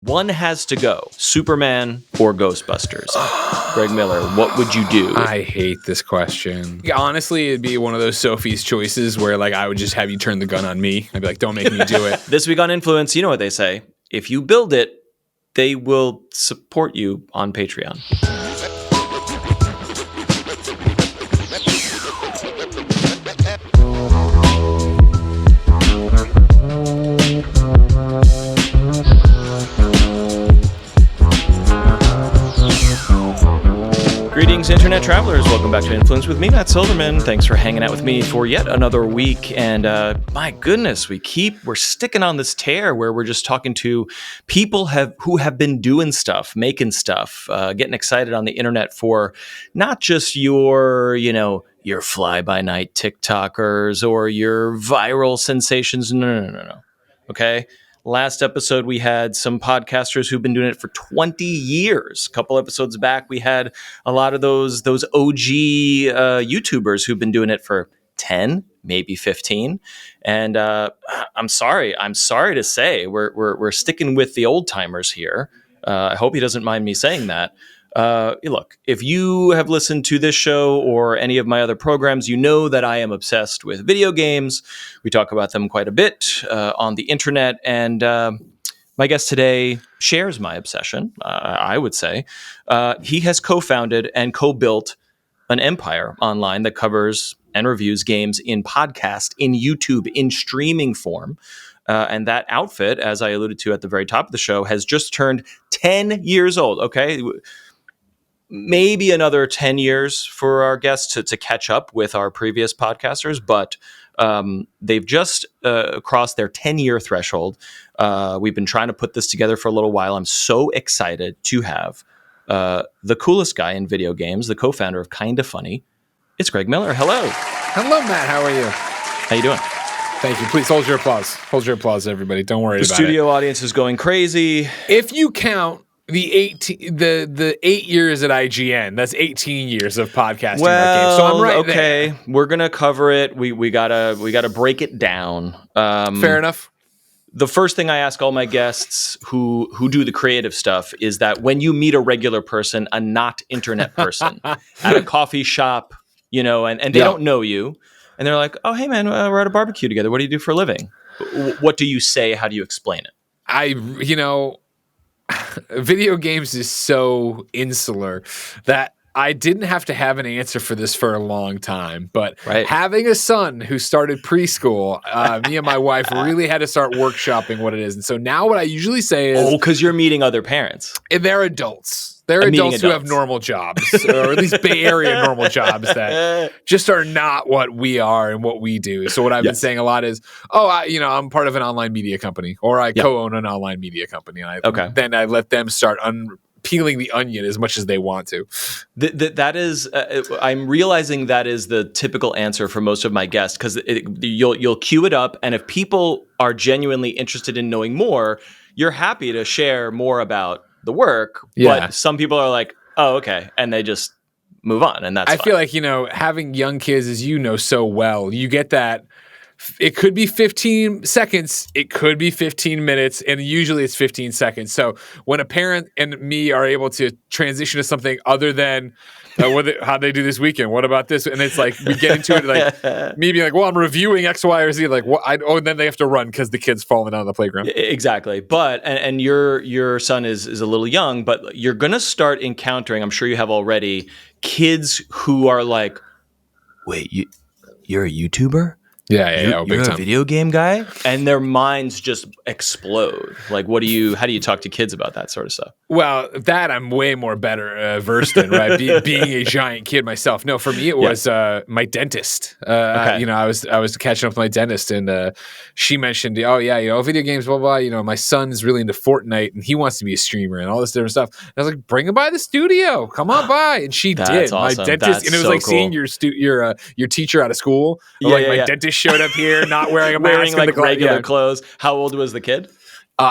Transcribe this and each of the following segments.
One has to go, Superman or Ghostbusters. Greg Miller, what would you do? I hate this question. Honestly, it'd be one of those Sophie's choices where like I would just have you turn the gun on me. I'd be like, don't make me do it. This week on Influence, you know what they say. If you build it, they will support you on Patreon. Greetings, Internet travelers. Welcome back to Influence with me, Matt Silverman. Thanks for hanging out with me for yet another week. And my goodness, we're sticking on this tear where we're just talking to people who have been doing stuff, making stuff, getting excited on the internet for not just your fly-by-night TikTokers or your viral sensations. No. Okay? Last episode, we had some podcasters who've been doing it for 20 years. A couple episodes back, we had a lot of those OG YouTubers who've been doing it for 10, maybe 15. And I'm sorry to say we're sticking with the old timers here. I hope he doesn't mind me saying that. Look, if you have listened to this show or any of my other programs, you know that I am obsessed with video games. We talk about them quite a bit on the internet, and my guest today shares my obsession, I would say. He has co-founded and co-built an empire online that covers and reviews games in podcast, in YouTube, in streaming form. And that outfit, as I alluded to at the very top of the show, has just turned 10 years old, okay? Maybe another 10 years for our guests to catch up with our previous podcasters, but they've just crossed their 10-year threshold. We've been trying to put this together for a little while. I'm so excited to have the coolest guy in video games, the co-founder of Kinda Funny. It's Greg Miller. Hello. Hello, Matt. How are you? How you doing? Thank you. Please hold your applause. Hold your applause, everybody. Don't worry about it. The studio audience is going crazy. If you count the 8 years at IGN, that's 18 years of podcasting. Well, so I'm right okay. there. We're gonna cover it. We gotta break it down. Fair enough. The first thing I ask all my guests who do the creative stuff is that when you meet a regular person, a not internet person, at a coffee shop, and they don't know you, and they're like, "Oh, hey man, we're at a barbecue together. What do you do for a living?" What do you say? How do you explain it? Video games is so insular that I didn't have to have an answer for this for a long time. But having a son who started preschool, me and my wife really had to start workshopping what it is. And so now what I usually say is... because you're meeting other parents. They're adults. They're adults who have normal jobs, or at least Bay Area normal jobs that just are not what we are and what we do. So what I've been saying a lot is, I'm part of an online media company, or I co-own an online media company. And then I let them start peeling the onion as much as they want to. That is, I'm realizing that is the typical answer for most of my guests, because you'll queue it up, and if people are genuinely interested in knowing more, you're happy to share more about the work, but some people are like, oh, okay, and they just move on, and that's fine. Feel like, having young kids, as you know so well, you get that it could be 15 seconds, it could be 15 minutes, and usually it's 15 seconds. So when a parent and me are able to transition to something other than how they do this weekend, what about this? And it's like we get into it like me being like, well, I'm reviewing X, Y, or Z. Like, what? And then they have to run because the kid's falling out of the playground. Exactly. But and your son is a little young, but you're gonna start encountering, I'm sure you have already, kids who are like, wait, you're a YouTuber? Yeah. You're a video game guy, and their minds just explode. Like, how do you talk to kids about that sort of stuff? Well, that I'm way more better versed in, right? Being a giant kid myself. No, for me it was my dentist. I was catching up with my dentist, and she mentioned, video games, blah blah. My son's really into Fortnite, and he wants to be a streamer and all this different stuff. And I was like, bring him by the studio, come on by, and she did. Awesome. My dentist, and it was so like cool. Seeing your teacher out of school. My dentist showed up here not wearing a mask, wearing like regular clothes. How old was the kid?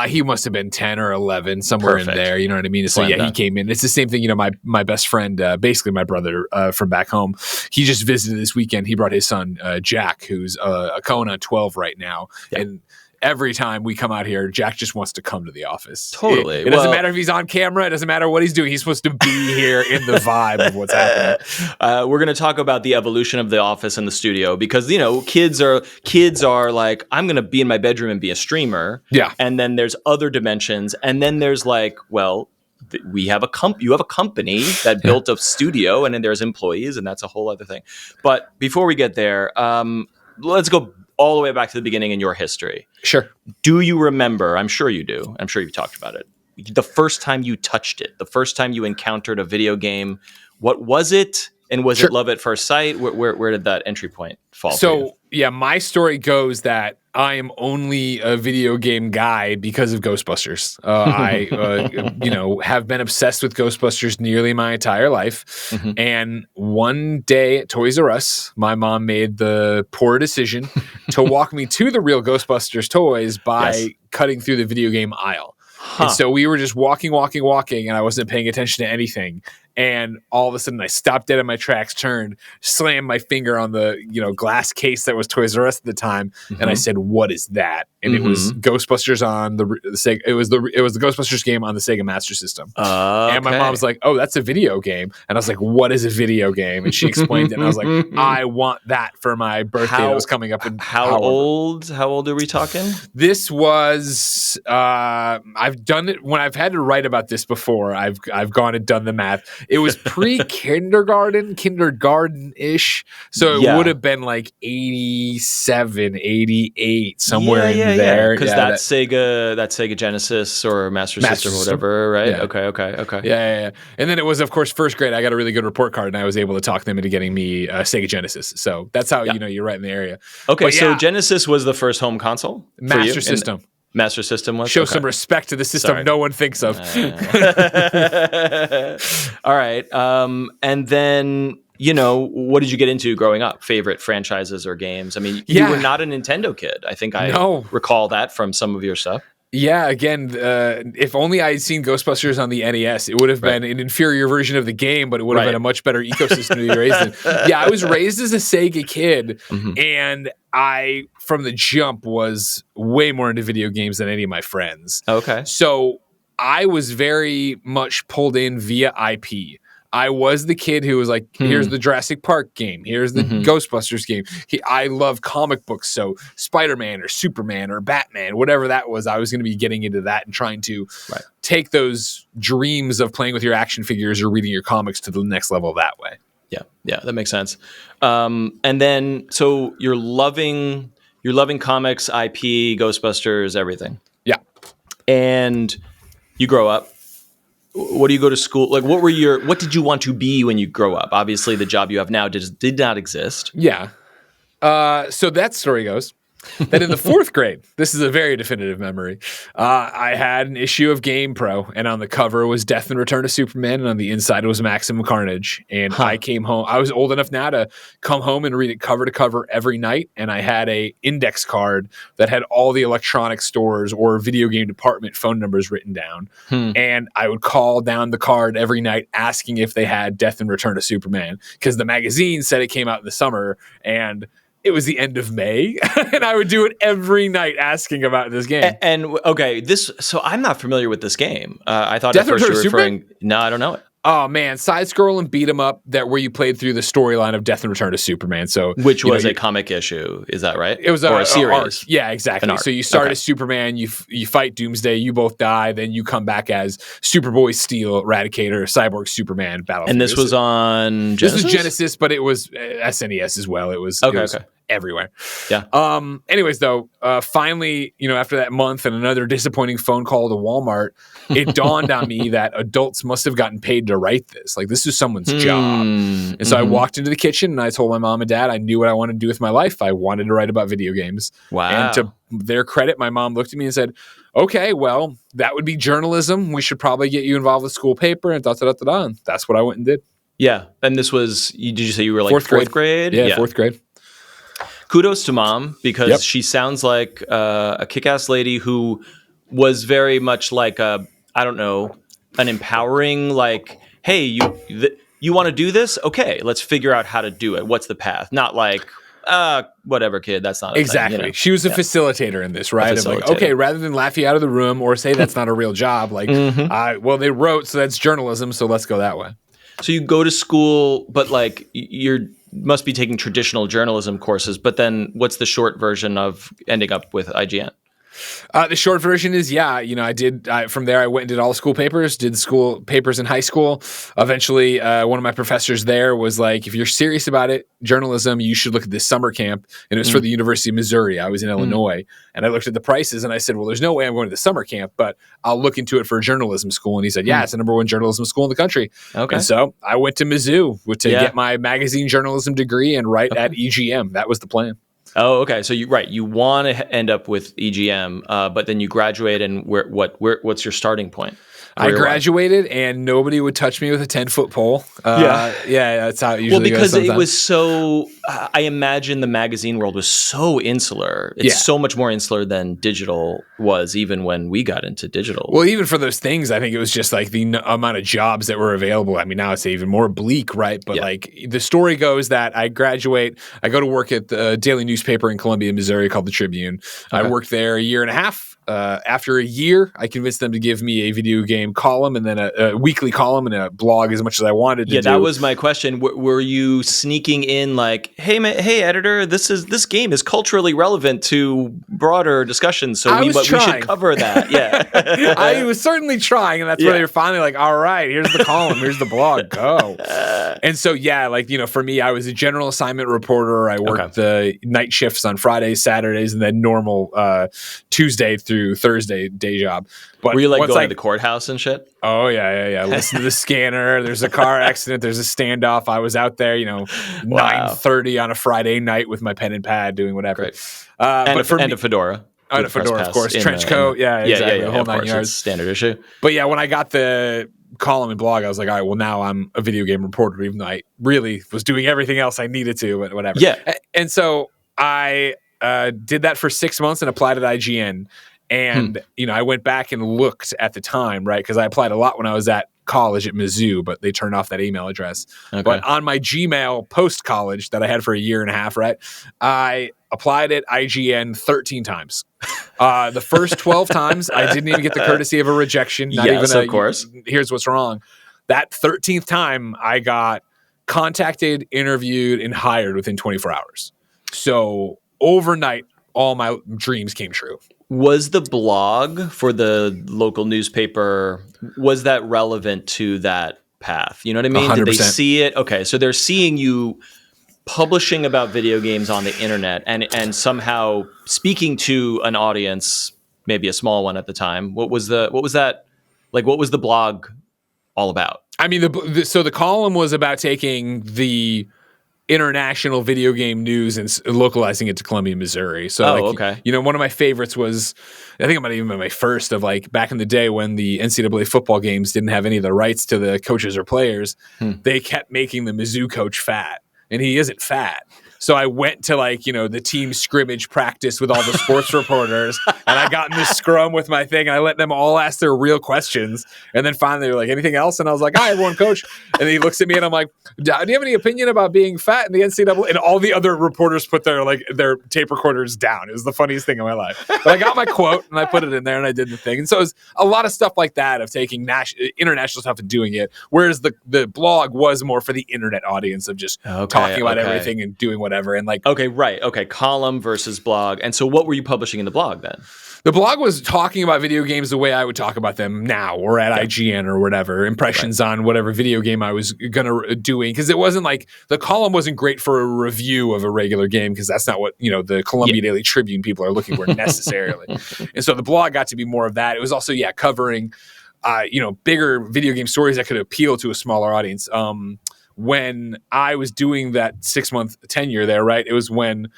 He must have been 10 or 11, somewhere in there. You know what I mean? So he came in. It's the same thing. My best friend, basically my brother from back home, he just visited this weekend. He brought his son, Jack, who's going on 12 right now. Yeah. And every time we come out here, Jack just wants to come to the office. Totally. It doesn't matter if he's on camera. It doesn't matter what he's doing. He's supposed to be here in the vibe of what's happening. We're going to talk about the evolution of the office and the studio because, kids are like, I'm going to be in my bedroom and be a streamer. Yeah. And then there's other dimensions. And then there's like, well, you have a company that built a studio, and then there's employees, and that's a whole other thing. But before we get there, let's go all the way back to the beginning in your history. Sure. Do you remember? I'm sure you do. I'm sure you've talked about it. The first time you touched it, the first time you encountered a video game, what was it? And was it love at first sight? Where did that entry point fall? So, yeah, my story goes that I am only a video game guy because of Ghostbusters. I have been obsessed with Ghostbusters nearly my entire life. Mm-hmm. And one day at Toys R Us, my mom made the poor decision to walk me to the real Ghostbusters toys by cutting through the video game aisle. And so we were just walking, and I wasn't paying attention to anything. And all of a sudden I stopped dead in my tracks, turned, slammed my finger on the, glass case that was Toys R Us at the time. Mm-hmm. And I said, "What is that?" And it was Ghostbusters on the Sega. It was the Ghostbusters game on the Sega Master System. And my mom was like, "Oh, that's a video game." And I was like, "What is a video game?" And she explained it. And I was like, "I want that for my birthday that was coming up." In how old are we talking? This was I've done it when I've had to write about this before. I've gone and done the math. It was kindergarten-ish. So it would have been like 87, 88, somewhere in there. Because that's Sega Genesis or Master System or whatever, right? Yeah. Okay. Yeah. And then it was, of course, first grade. I got a really good report card, and I was able to talk them into getting me Sega Genesis. So that's how you're right in the area. Okay, but so Genesis was the first home console? Master System. Master System was? Show some respect to the system no one thinks of. All right. And then, what did you get into growing up? Favorite franchises or games? I mean, you were not a Nintendo kid. I think I recall that from some of your stuff. Yeah, again, if only I had seen Ghostbusters on the NES, it would have been an inferior version of the game, but it would have been a much better ecosystem to be raised in. Yeah, I was raised as a Sega kid, and I, from the jump, was way more into video games than any of my friends. Okay. So I was very much pulled in via IP. I was the kid who was like, here's the Jurassic Park game. Here's the Ghostbusters game. I love comic books. So Spider-Man or Superman or Batman, whatever that was, I was going to be getting into that and trying to take those dreams of playing with your action figures or reading your comics to the next level that way. Yeah, that makes sense. And then, so you're loving comics, IP, Ghostbusters, everything. Yeah. And you grow up. What do you go to school? Like, what did you want to be when you grow up? Obviously, the job you have now did not exist. Yeah. So that story goes that in the fourth grade, this is a very definitive memory, I had an issue of Game Pro, and on the cover was Death and Return of Superman, and on the inside was Maximum Carnage. And I came home. I was old enough now to come home and read it cover to cover every night, and I had a index card that had all the electronic stores or video game department phone numbers written down. And I would call down the card every night asking if they had Death and Return of Superman, because the magazine said it came out in the summer, and it was the end of May, and I would do it every night asking about this game. And okay, so I'm not familiar with this game. I thought at first you were referring. No, I don't know it. Oh man, side-scroll and beat 'em up where you played through the storyline of Death and Return of Superman. So which was a comic issue, is that right? It was a series. Arc. Yeah, exactly. So you start as Superman, you fight Doomsday, you both die, then you come back as Superboy, Steel, Eradicator, Cyborg, Superman, Battle. And this was on Genesis? This was Genesis, but it was SNES as well. It was everywhere. Yeah. Anyways, though, finally, after that month and another disappointing phone call to Walmart, it dawned on me that adults must have gotten paid to write this. Like, this is someone's job. And so I walked into the kitchen and I told my mom and dad I knew what I wanted to do with my life. I wanted to write about video games. Wow. And to their credit, my mom looked at me and said, okay, well, that would be journalism. We should probably get you involved with school paper and da-da-da-da-da. And that's what I went and did. Yeah. And this was, did you say you were like fourth grade? Yeah, fourth grade. Kudos to mom, because she sounds like a kick-ass lady who was very much like an empowering, like, hey, you want to do this? Okay, let's figure out how to do it. What's the path? Not like, whatever, kid, that's not a Exactly. thing, She was a facilitator in this, right? Of like, okay, rather than laugh you out of the room or say that's not a real job, like, well, they wrote, so that's journalism, so let's go that way. So you go to school, but like you're must be taking traditional journalism courses, but then what's the short version of ending up with IGN? The short version is, from there I went and did all the school papers, did school papers in high school. Eventually, one of my professors there was like, if you're serious about it, journalism, you should look at this summer camp. And it was for the University of Missouri. I was in Illinois. And I looked at the prices and I said, well, there's no way I'm going to the summer camp, but I'll look into it for a journalism school. And he said, yeah, it's the number one journalism school in the country. Okay. And so I went to Mizzou to get my magazine journalism degree and write at EGM. That was the plan. Oh, okay. So you want to end up with EGM, but then you graduate, and what's your starting point? I graduated and nobody would touch me with a 10-foot pole. That's how it usually goes. Well, because it was so, I imagine the magazine world was so insular. It's so much more insular than digital was, even when we got into digital. Well, even for those things, I think it was just like the amount of jobs that were available. I mean, now it's even more bleak, right? But like the story goes that I graduate, I go to work at the daily newspaper in Columbia, Missouri called the Tribune. Okay. I worked there a year and a half. After a year, I convinced them to give me a video game column and then a weekly column and a blog as much as I wanted to do. Yeah, that was my question. Were you sneaking in like, hey, editor, this game is culturally relevant to broader discussions, so we should cover that. Yeah, I was certainly trying, and that's where they were finally like, all right, here's the column, here's the blog, go. And so, for me, I was a general assignment reporter. I worked the night shifts on Fridays, Saturdays, and then normal Tuesday through Thursday day job. But were you like going to the courthouse and shit? Oh yeah. Listen to the scanner. There's a car accident. There's a standoff. I was out there, 9:30 on a Friday night with my pen and pad doing whatever. And a fedora. And a fedora, of course. Trench coat. Exactly. The whole 9 yards. Standard issue. But yeah, when I got the column and blog, I was like, all right, well, now I'm a video game reporter, even though I really was doing everything else I needed to, but whatever. Yeah. And so I did that for 6 months and applied at IGN. And, I went back and looked at the time, right? Because I applied a lot when I was at college at Mizzou, but they turned off that email address. Okay. But on my Gmail post-college that I had for a year and a half, right? I applied at IGN 13 times. The first 12 times, I didn't even get the courtesy of a rejection. Of course. Here's what's wrong. That 13th time, I got contacted, interviewed, and hired within 24 hours. So overnight, all my dreams came true. Was the blog for the local newspaper, was that relevant to that path? You know what I mean? 100%. Did they see it? Okay, so they're seeing you publishing about video games on the internet and somehow speaking to an audience, maybe a small one at the time. What was the blog all about? I mean, so the column was about taking the international video game news and localizing it to Columbia, Missouri. So, one of my favorites was, I think it might even be my first of like back in the day when the NCAA football games didn't have any of the rights to the coaches or players. They kept making the Mizzou coach fat, and he isn't fat. So I went to the team scrimmage practice with all the sports reporters, and I got in this scrum with my thing, and I let them all ask their real questions. And then finally they were like, anything else? And I was like, hi, everyone, coach. And he looks at me and I'm like, do you have any opinion about being fat in the NCAA? And all the other reporters put their tape recorders down. It was the funniest thing in my life. But I got my quote and I put it in there and I did the thing. And so it was a lot of stuff like that of taking international stuff and doing it. Whereas the blog was more for the internet audience of just talking about everything and doing whatever. And column versus blog. And so what were you publishing in the blog then? The blog was talking about video games the way I would talk about them now or at IGN or whatever, impressions on whatever video game I was doing. Because it wasn't like the column wasn't great for a review of a regular game because that's not what, the Columbia Daily Tribune people are looking for necessarily. And so the blog got to be more of that. It was also, covering, bigger video game stories that could appeal to a smaller audience. When I was doing that 6-month tenure there, right, it was when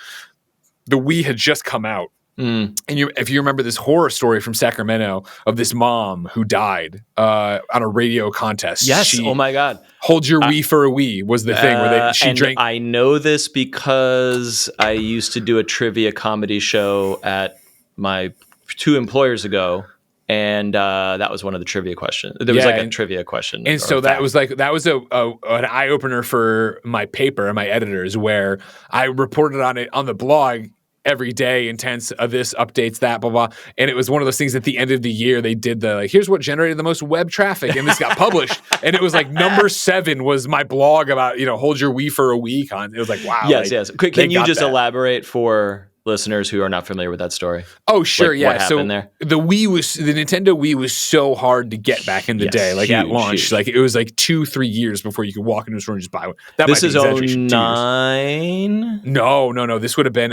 the Wii had just come out. And if you remember this horror story from Sacramento of this mom who died on a radio contest. Yes. Oh my God. Hold your Wii for a Wii was the thing where she drank. I know this because I used to do a trivia comedy show at my 2 employers ago. and that was one of the trivia questions. There was like a trivia question, and so that was an eye opener for my paper and my editors, where I reported on it on the blog every day, intense this updates that blah blah, and it was one of those things at the end of the year they did the here's what generated the most web traffic, and this got published, and it was like number 7 was my blog about hold your Wii for a week on. It was like wow. Yes. Can you just elaborate for listeners who are not familiar with that story? Oh, sure, What happened there? The Nintendo Wii was so hard to get back in the day, like at launch. Huge. Like it was like 2-3 years before you could walk into a store and just buy one. This is 2009? No. This would have been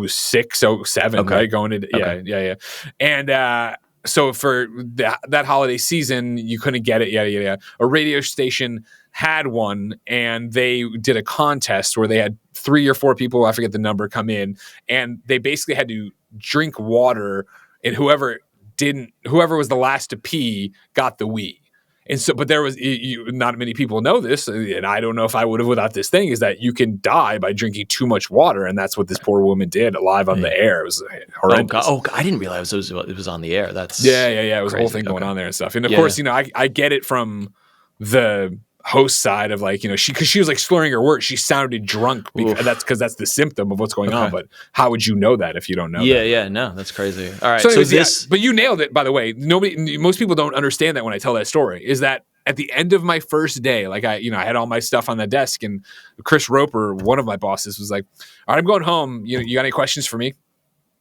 06, 07, right? Going into yeah. And so for that holiday season, you couldn't get it. Yeah. A radio station had one, and they did a contest where they had 3 or 4 people, I forget the number, come in, and they basically had to drink water, and whoever was the last to pee got the Wii. And so, but there was not many people know this, and I don't know if I would have without this thing, is that you can die by drinking too much water, and that's what this poor woman did live on the air. It was horrendous. Oh, God, I didn't realize it was on the air. That's yeah. It was a whole thing going on there and stuff. And of course, I get it from the host side of because she was like slurring her words. She sounded drunk because that's the symptom of what's going on. But how would you know that if you don't know? No, that's crazy. All right, so anyways, but you nailed it. By the way, most people don't understand that when I tell that story. Is that at the end of my first day, like I had all my stuff on the desk, and Chris Roper, one of my bosses, was like, "All right, I'm going home. You got any questions for me?"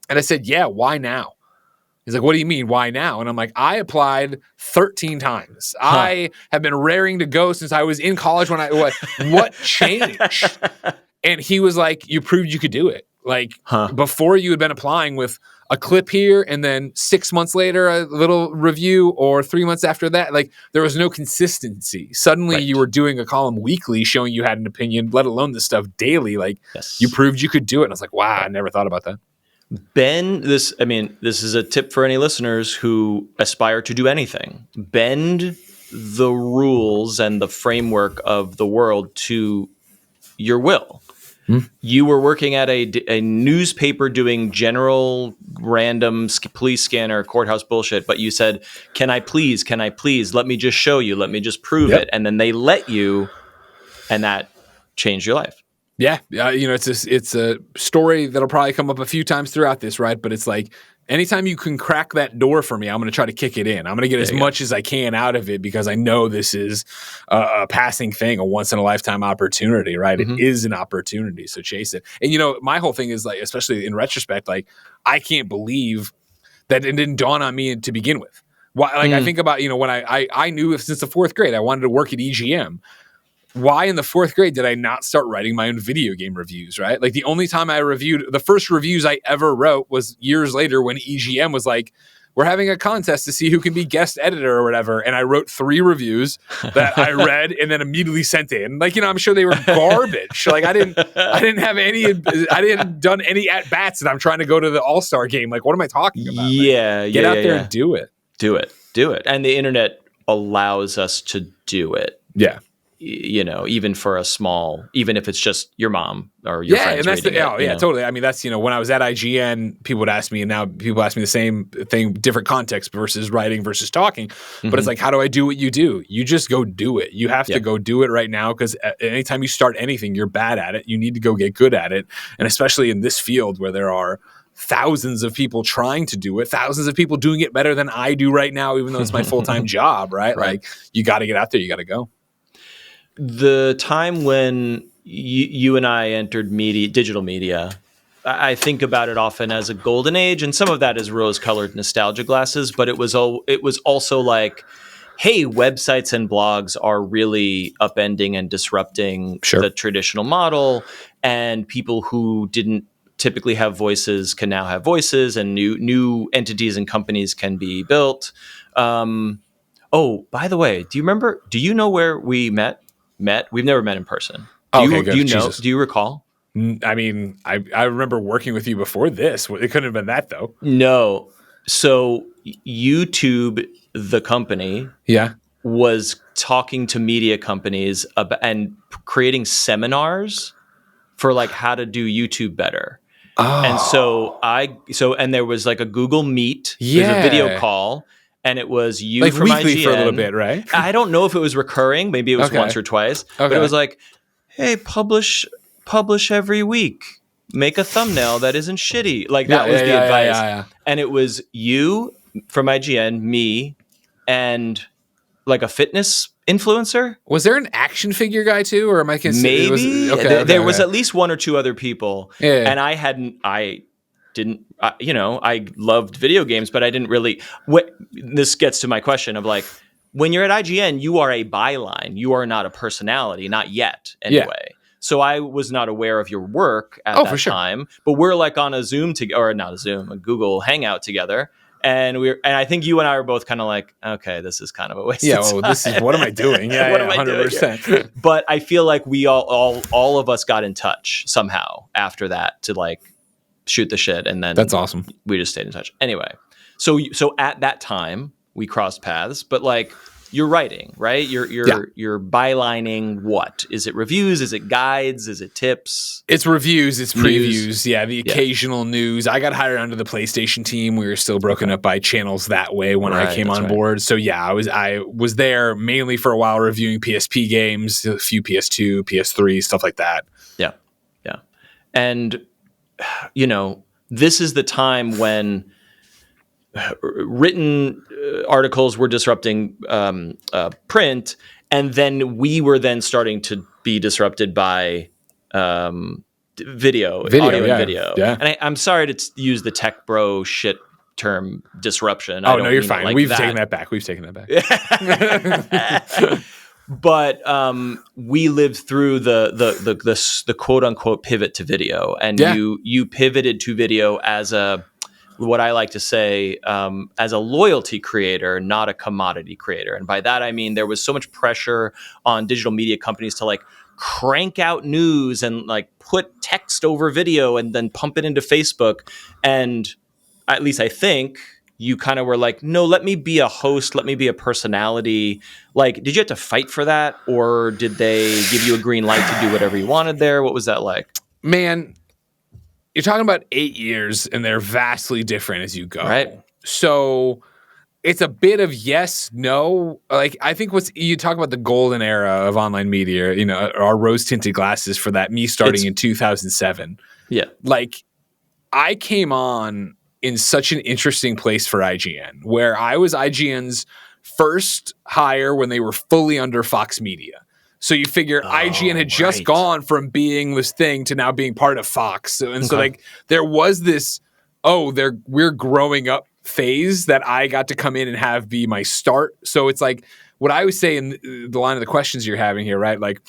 And I said, "Yeah. Why now?" He's like, "What do you mean? Why now?" And I'm like, "I applied 13 times. I have been raring to go since I was in college. What changed?" And he was like, "You proved you could do it. Like before, you had been applying with a clip here, and then 6 months later, a little review, or 3 months after that. Like there was no consistency. Suddenly, you were doing a column weekly showing you had an opinion, let alone this stuff daily. Like you proved you could do it." And I was like, "Wow, I never thought about that." Bend this. I mean, this is a tip for any listeners who aspire to do anything. Bend the rules and the framework of the world to your will. You were working at a newspaper doing general random police scanner courthouse bullshit, but you said, can I please, let me just show you, let me just prove it. And then they let you, and that changed your life. Yeah. It's a story that'll probably come up a few times throughout this, right? But it's like, anytime you can crack that door for me, I'm going to try to kick it in. I'm going to get as much as I can out of it, because I know this is a passing thing, a once in a lifetime opportunity, right? It is an opportunity. So chase it. And, my whole thing is like, especially in retrospect, like I can't believe that it didn't dawn on me to begin with. Why? Like I think about, when I knew since the 4th grade, I wanted to work at EGM. Why in the 4th grade did I not start writing my own video game reviews, right? Like the only time I reviewed, the first reviews I ever wrote was years later when EGM was like, we're having a contest to see who can be guest editor or whatever. And I wrote 3 reviews that I read and then immediately sent in. Like, I'm sure they were garbage. Like I didn't done any at bats, and I'm trying to go to the All-Star game. Like, what am I talking about? Get out there and do it. Do it. And the internet allows us to do it. Yeah. Even for a small, even if it's just your mom or your friends. And that's totally. I mean, that's, when I was at IGN, people would ask me, and now people ask me the same thing, different context versus writing versus talking. But it's like, how do I do what you do? You just go do it. You have to go do it right now, because anytime you start anything, you're bad at it. You need to go get good at it. And especially in this field where there are thousands of people trying to do it, thousands of people doing it better than I do right now, even though it's my full-time job, right? Like you got to get out there. You got to go. The time when you and I entered digital media, I think about it often as a golden age, and some of that is rose-colored nostalgia glasses. But it was also like, hey, websites and blogs are really upending and disrupting the traditional model, and people who didn't typically have voices can now have voices, and new entities and companies can be built. Oh, by the way, do you know where we met? We've never met in person. Do you recall? I mean, I remember working with you before this. It couldn't have been that though. No. So YouTube, the company, was talking to media companies and creating seminars for like how to do YouTube better. Oh. And so there was like a Google Meet, there's a video call, and it was you Like from weekly IGN for a little bit, right? I don't know if it was recurring. Maybe it was once or twice. But it was like, hey, publish every week. Make a thumbnail that isn't shitty. Like that was the advice. Yeah. And it was you from IGN, me, and like a fitness influencer. Was there an action figure guy too, or am I Maybe there was at least one or two other people. Yeah. And I loved video games, but I didn't really. This gets to my question of like, when you're at IGN, you are a byline. You are not a personality, not yet, anyway. Yeah. So I was not aware of your work at that time. But we're like on a Zoom or not a Zoom, a Google Hangout together. And I think you and I were both kind of like, okay, this is kind of a waste of time. This is, what am I doing? Yeah, what am I 100%. Doing? But I feel like we all of us got in touch somehow after that to like shoot the shit, and then that's awesome. We just stayed in touch. Anyway, so at that time we crossed paths, but like you're writing, right? You're bylining. What is it? Reviews? Is it guides? Is it tips? It's reviews. It's previews. Yeah, the occasional news. I got hired onto the PlayStation team. We were still broken up by channels that way when I came on board. So yeah, I was there mainly for a while reviewing PSP games, a few PS2, PS3, stuff like that. Yeah, and this is the time when written articles were disrupting print, and then we were then starting to be disrupted by video, audio and video. Yeah. And I'm sorry to use the tech bro shit term disruption. Oh, no, you're fine. Like We've taken that back. But we lived through the quote unquote pivot to video, and you pivoted to video as what I like to say, as a loyalty creator, not a commodity creator. And by that, I mean, there was so much pressure on digital media companies to like crank out news and like put text over video and then pump it into Facebook. And at least I think you kind of were like, no, let me be a host. Let me be a personality. Like, did you have to fight for that? Or did they give you a green light to do whatever you wanted there? What was that like? Man, you're talking about 8 years, and they're vastly different as you go. Right. So it's a bit of yes, no. Like, I think you talk about the golden era of online media, our rose-tinted glasses for that, me starting in 2007. Yeah. Like, I came on in such an interesting place for IGN, where I was IGN's first hire when they were fully under Fox Media. So you figure IGN had just gone from being this thing to now being part of Fox. So like there was this, we're growing up phase that I got to come in and have be my start. So it's like what I was saying, the line of the questions you're having here, right? Like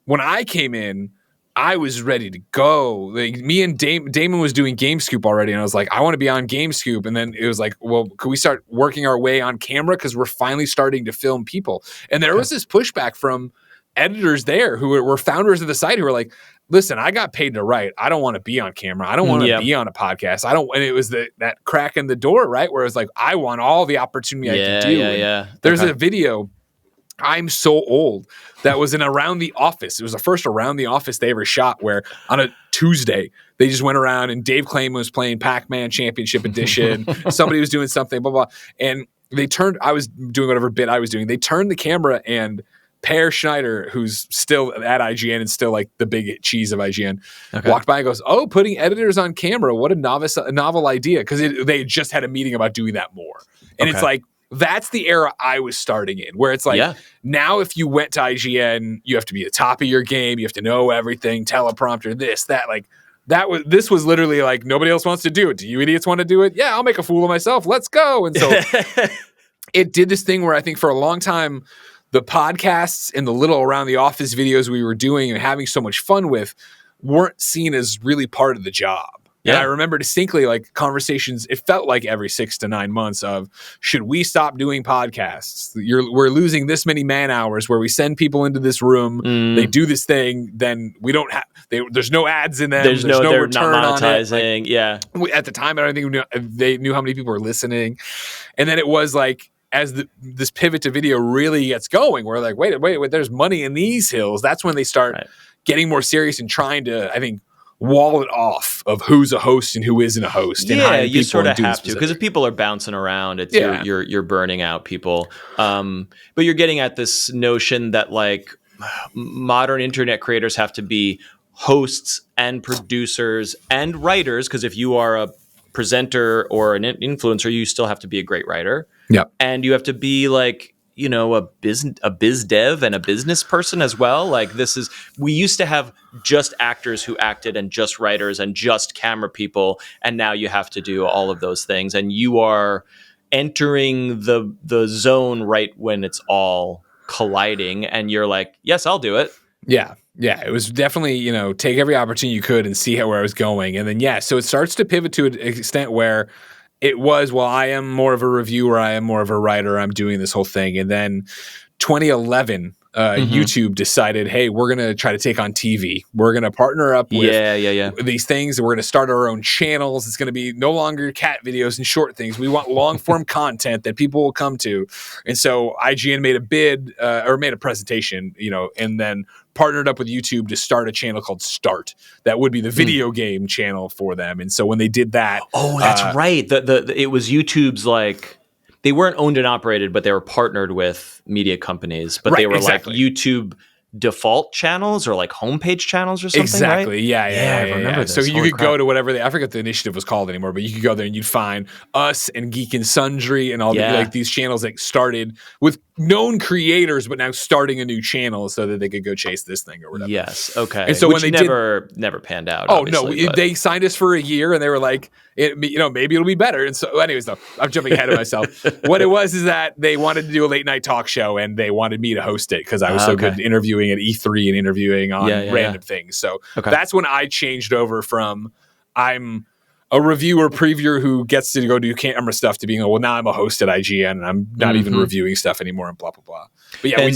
when I came in, I was ready to go. Like me and Damon was doing Game Scoop already, and I was like, I want to be on Game Scoop. And then it was like, well, could we start working our way on camera because we're finally starting to film people? And there was this pushback from editors there who were founders of the site who were like, listen, I got paid to write. I don't want to be on camera. I don't want to be on a podcast. And it was that crack in the door, right? Where it was like, I want all the opportunity I can do. Yeah. There's a video, I'm so old, that was in Around the Office. It was the first Around the Office they ever shot, where on a Tuesday, they just went around and Dave Clay was playing Pac-Man Championship Edition. Somebody was doing something, blah, blah. And I was doing whatever bit I was doing. They turned the camera, and Per Schneider, who's still at IGN and still like the big cheese of IGN, walked by and goes, putting editors on camera, what a novel idea. Because they just had a meeting about doing that more. And it's like, that's the era I was starting in, where it's like, now if you went to IGN, you have to be at the top of your game. You have to know everything, teleprompter, this, that, like, this was literally like, nobody else wants to do it. Do you idiots want to do it? Yeah, I'll make a fool of myself. Let's go. And so it did this thing where I think for a long time, the podcasts and the little Around the Office videos we were doing and having so much fun with weren't seen as really part of the job. Yeah. And I remember distinctly like conversations, it felt like every 6 to 9 months of, should we stop doing podcasts? We're losing this many man hours where we send people into this room, they do this thing, then we don't have, there's no ads in them. There's no return not monetizing. On it. Like, at the time, I don't think they knew how many people were listening. And then it was like, as this pivot to video really gets going, we're like, wait, there's money in these hills. That's when they start getting more serious and trying to, I think, wall it off of who's a host and who isn't a host. And hiring you people sort and of doing have to, because if people are bouncing around, it's Yeah. you're burning out people. But you're getting at this notion that like modern internet creators have to be hosts and producers and writers, because if you are a presenter or an influencer, you still have to be a great writer. Yep. And you have to be like, a biz dev and a business person as well. Like we used to have just actors who acted and just writers and just camera people, and now you have to do all of those things, and you are entering the zone right when it's all colliding, and you're like, yes, I'll do it. Yeah. It was definitely, take every opportunity you could and see where I was going. And then, so it starts to pivot to an extent where it was, well, I am more of a reviewer, I am more of a writer, I'm doing this whole thing. And then 2011, YouTube decided, hey, we're going to try to take on TV. We're going to partner up with these things, and we're going to start our own channels. It's going to be no longer cat videos and short things. We want long-form content that people will come to. And so IGN made a bid or made a presentation, and then partnered up with YouTube to start a channel called Start. That would be the video game channel for them. And so when they did that... Oh, that's right. It was YouTube's like... They weren't owned and operated, but they were partnered with media companies. But they were like YouTube default channels or like homepage channels or something. Exactly. Right? Yeah. I remember this. So you could go to whatever I forget what the initiative was called anymore, but you could go there and you'd find Us and Geek and Sundry and all these channels that started with known creators, but now starting a new channel so that they could go chase this thing or whatever. Yes. Okay. And so when they never panned out. Oh no, they signed us for a year and they were like, maybe it'll be better. And so, anyways, though, I'm jumping ahead of myself. What it was is that they wanted to do a late night talk show and they wanted me to host it because I was so good interviewing at E3 and interviewing on random things. So that's when I changed over from I'm a reviewer, previewer who gets to go do camera stuff to being, now I'm a host at IGN and I'm not even reviewing stuff anymore and blah, blah, blah. But yeah,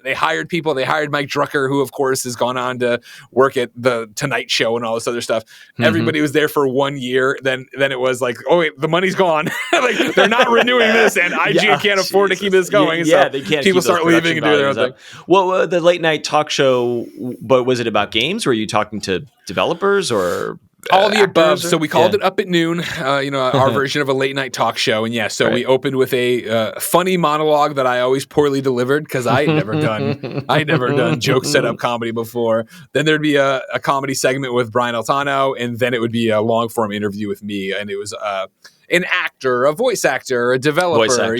they hired people. They hired Mike Drucker, who of course has gone on to work at the Tonight Show and all this other stuff. Everybody was there for 1 year. Then it was like, oh wait, the money's gone. Like they're not renewing this and IGN can't afford to keep this going. So they can't. People start leaving and do their own thing. Well, the late night talk show, but was it about games? Were you talking to developers or... all the above. So we called it Up at Noon, our version of a late night talk show. And we opened with a funny monologue that I always poorly delivered because I'd never done joke setup comedy before. Then there'd be a comedy segment with Brian Altano, and then it would be a long form interview with me. And it was an actor, a voice actor, a developer,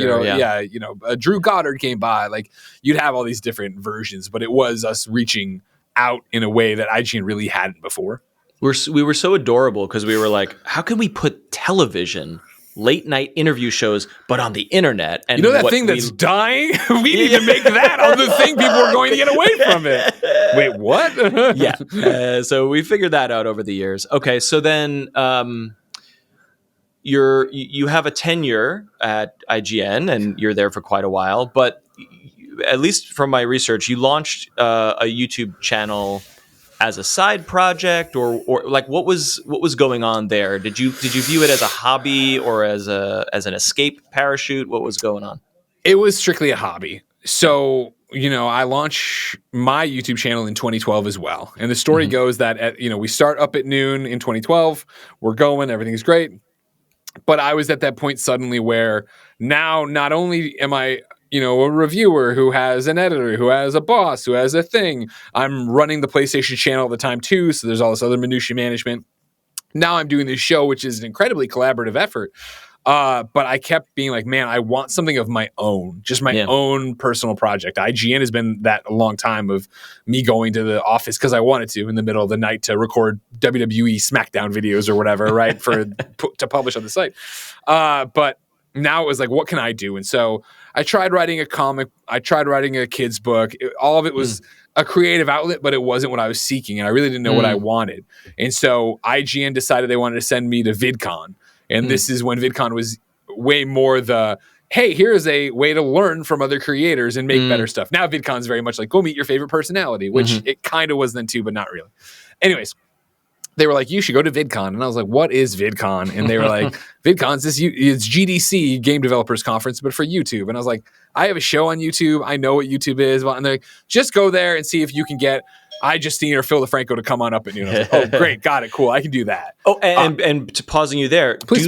Drew Goddard came by. Like you'd have all these different versions, but it was us reaching out in a way that IGN really hadn't before. We were so adorable because we were like, how can we put television, late night interview shows, but on the internet? And that thing that's dying? We need to make that on the thing people are going to get away from it. Wait, what? So we figured that out over the years. Okay, so then you have a tenure at IGN and you're there for quite a while, but at least from my research, you launched a YouTube channel as a side project, or like what was going on there? Did you view it as a hobby or as an escape parachute? What was going on? It was strictly a hobby. So I launched my YouTube channel in 2012 as well, and the story goes that we start Up at Noon in 2012. We're going, everything's great, but I was at that point suddenly where now not only am I a reviewer who has an editor, who has a boss, who has a thing. I'm running the PlayStation channel at the time too, so there's all this other minutia management. Now I'm doing this show, which is an incredibly collaborative effort. But I kept being like, man, I want something of my own, just my own personal project. IGN has been that a long time of me going to the office because I wanted to in the middle of the night to record WWE SmackDown videos or whatever, right, to publish on the site. But now it was like, what can I do? And so I tried writing a comic. I tried writing a kid's book. All of it was a creative outlet, but it wasn't what I was seeking. And I really didn't know what I wanted. And so IGN decided they wanted to send me to VidCon. And this is when VidCon was way more hey, here's a way to learn from other creators and make better stuff. Now VidCon is very much like, go meet your favorite personality, which it kind of was then too, but not really. Anyways, they were like, you should go to VidCon. And I was like, what is VidCon? And they were like, VidCon's it's GDC, Game Developers Conference, but for YouTube. And I was like, I have a show on YouTube. I know what YouTube is. And they're like, just go there and see if you can get Justine or Phil DeFranco to come on up at noon. I was like, oh, great, got it, cool, I can do that. Oh, and to pausing you there, please.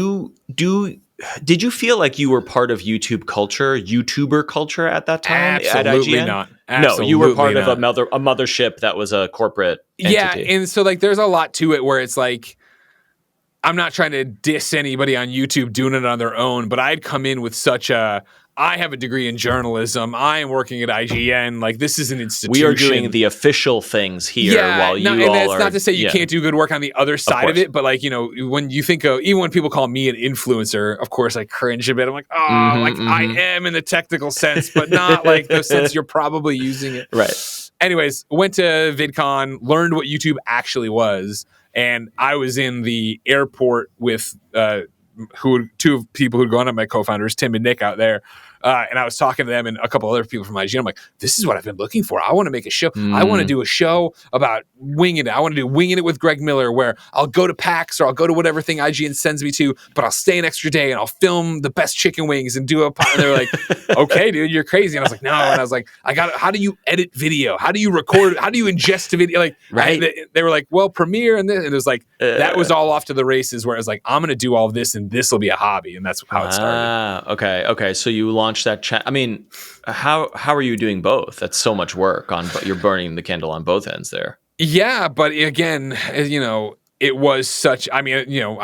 Did you feel like you were part of YouTuber culture at that time? Absolutely at IGN? not. No, you were part of a mothership that was a corporate entity. Yeah, and so like there's a lot to it where it's like, I'm not trying to diss anybody on YouTube doing it on their own, but I'd come in with I have a degree in journalism. I am working at IGN. Like, this is an institution. We are doing the official things here while you all that's are... not to say you can't do good work on the other side of it, but like, when you think of, even when people call me an influencer, of course I cringe a bit. I'm like, I am in the technical sense, but not like the sense you're probably using it. Right. Anyways, went to VidCon, learned what YouTube actually was, and I was in the airport with two people who'd gone up, my co-founders, Tim and Nick, out there. And I was talking to them and a couple other people from IGN. I'm like, this is what I've been looking for. I want to make a show. I want to do a show about winging it. I want to do Winging It with Greg Miller, where I'll go to PAX or I'll go to whatever thing IGN sends me to, but I'll stay an extra day and I'll film the best chicken wings and do a pot. And they're like, okay, dude, you're crazy. And I was like, no. And I was like, how do you edit video? How do you record? How do you ingest a video? Like, right. They were like, well, Premiere and this. And it was like, that was all off to the races, where it was like, I'm going to do all of this and this will be a hobby. And that's how it started. Okay. So you launched that chat. I mean, how are you doing both? That's so much work you're burning the candle on both ends there. Yeah, but again, it was such, I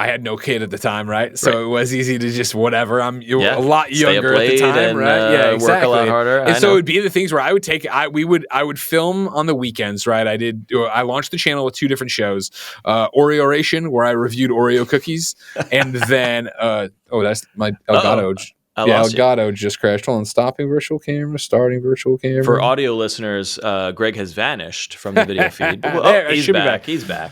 had no kid at the time, right? So It was easy to just whatever. I'm a lot younger at the time, and, right? Yeah, exactly. Work a lot harder. And so it would be the things where I would film on the weekends, right? I launched the channel with two different shows, Oreoration, where I reviewed Oreo cookies, and then, that's my Elgato. Elgato just crashed. Hold on, stopping virtual camera, starting virtual camera. For audio listeners, Greg has vanished from the video feed. He's back. He's back.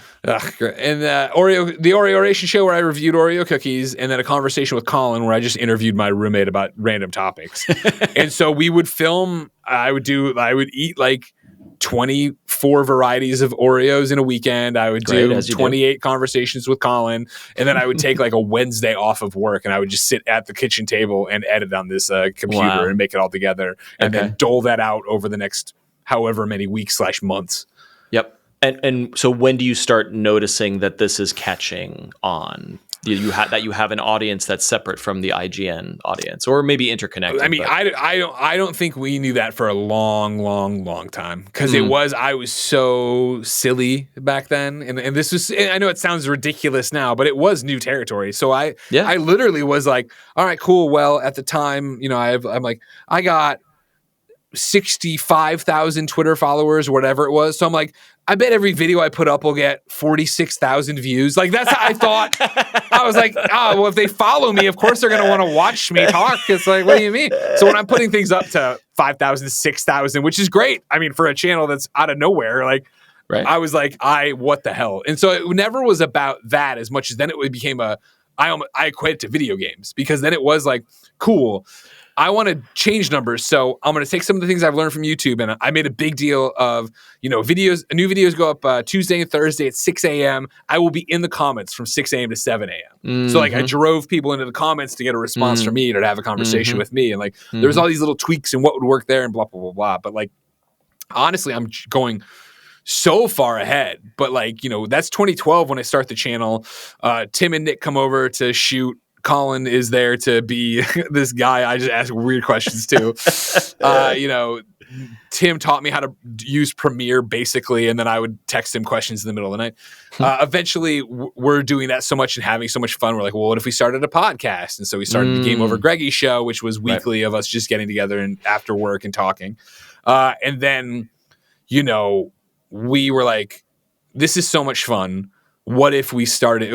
Great. And the Oreoration show, where I reviewed Oreo cookies, and then a conversation with Colin where I just interviewed my roommate about random topics. And so we would film. I would eat like 24 varieties of Oreos in a weekend. I would do 28 conversations with Colin, and then I would take like a Wednesday off of work, and I would just sit at the kitchen table and edit on this computer and make it all together, and then dole that out over the next however many weeks/months. Yep. And so when do you start noticing that this is catching on? You have an audience that's separate from the IGN audience, or maybe interconnected. I mean, I don't think we knew that for a long time, because I was so silly back then, and this was, I know it sounds ridiculous now, but it was new territory. So I literally was like, all right, cool. Well, at the time, I got 65,000 Twitter followers, whatever it was. So I'm like, I bet every video I put up will get 46,000 views. Like, that's how I thought. I was like, well, if they follow me, of course they're going to want to watch me talk. It's like, what do you mean? So when I'm putting things up to 5,000, 6,000, which is great. I mean, for a channel that's out of nowhere, like, right. I was like, what the hell? And so it never was about that as much as then it became I equate it to video games, because then it was like, cool, I want to change numbers. So I'm going to take some of the things I've learned from YouTube, and I made a big deal of, new videos go up Tuesday and Thursday at 6 a.m. I will be in the comments from 6 a.m. to 7 a.m. Mm-hmm. So like I drove people into the comments to get a response from me, or to have a conversation with me. And like, there's all these little tweaks and what would work there and blah, blah, blah, blah. But like, honestly, I'm going so far ahead. But like, that's 2012 when I start the channel. Tim and Nick come over to shoot. Colin is there to be this guy I just ask weird questions to. Tim taught me how to use Premiere, basically, and then I would text him questions in the middle of the night. Eventually, we're doing that so much and having so much fun. We're like, well, what if we started a podcast? And so we started the Game Over Greggy show, which was weekly of us just getting together and after work and talking. And then, we were like, this is so much fun. What if we started,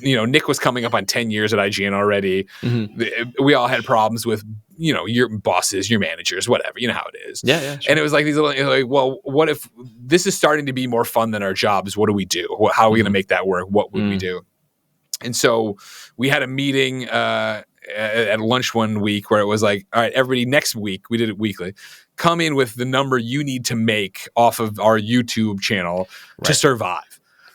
Nick was coming up on 10 years at IGN already. Mm-hmm. We all had problems with, your bosses, your managers, whatever, how it is. Yeah. Sure. And it was like these little, well, what if this is starting to be more fun than our jobs? What do we do? How are we going to make that work? What would we do? And so we had a meeting at lunch one week where it was like, all right, everybody, next week, we did it weekly, come in with the number you need to make off of our YouTube channel to survive.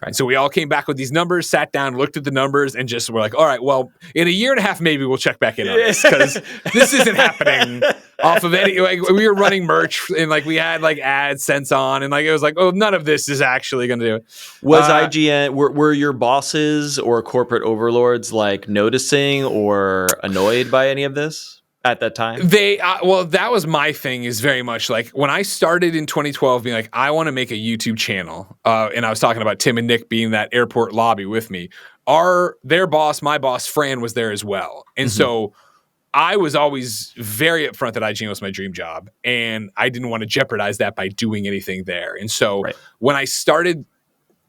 Right. So we all came back with these numbers, sat down, looked at the numbers, and just were like, all right, well, in a year and a half, maybe we'll check back in on this because this isn't happening off of any, like, we were running merch and like we had like AdSense on and like it was like, oh, none of this is actually going to do it. Was IGN, were your bosses or corporate overlords like noticing or annoyed by any of this at that time? They, well, that was my thing, is very much like when I started in 2012 being like, I want to make a YouTube channel. And I was talking about Tim and Nick being that airport lobby with me. Their boss, my boss, Fran, was there as well. And so I was always very upfront that IGN was my dream job. And I didn't want to jeopardize that by doing anything there. And so when I started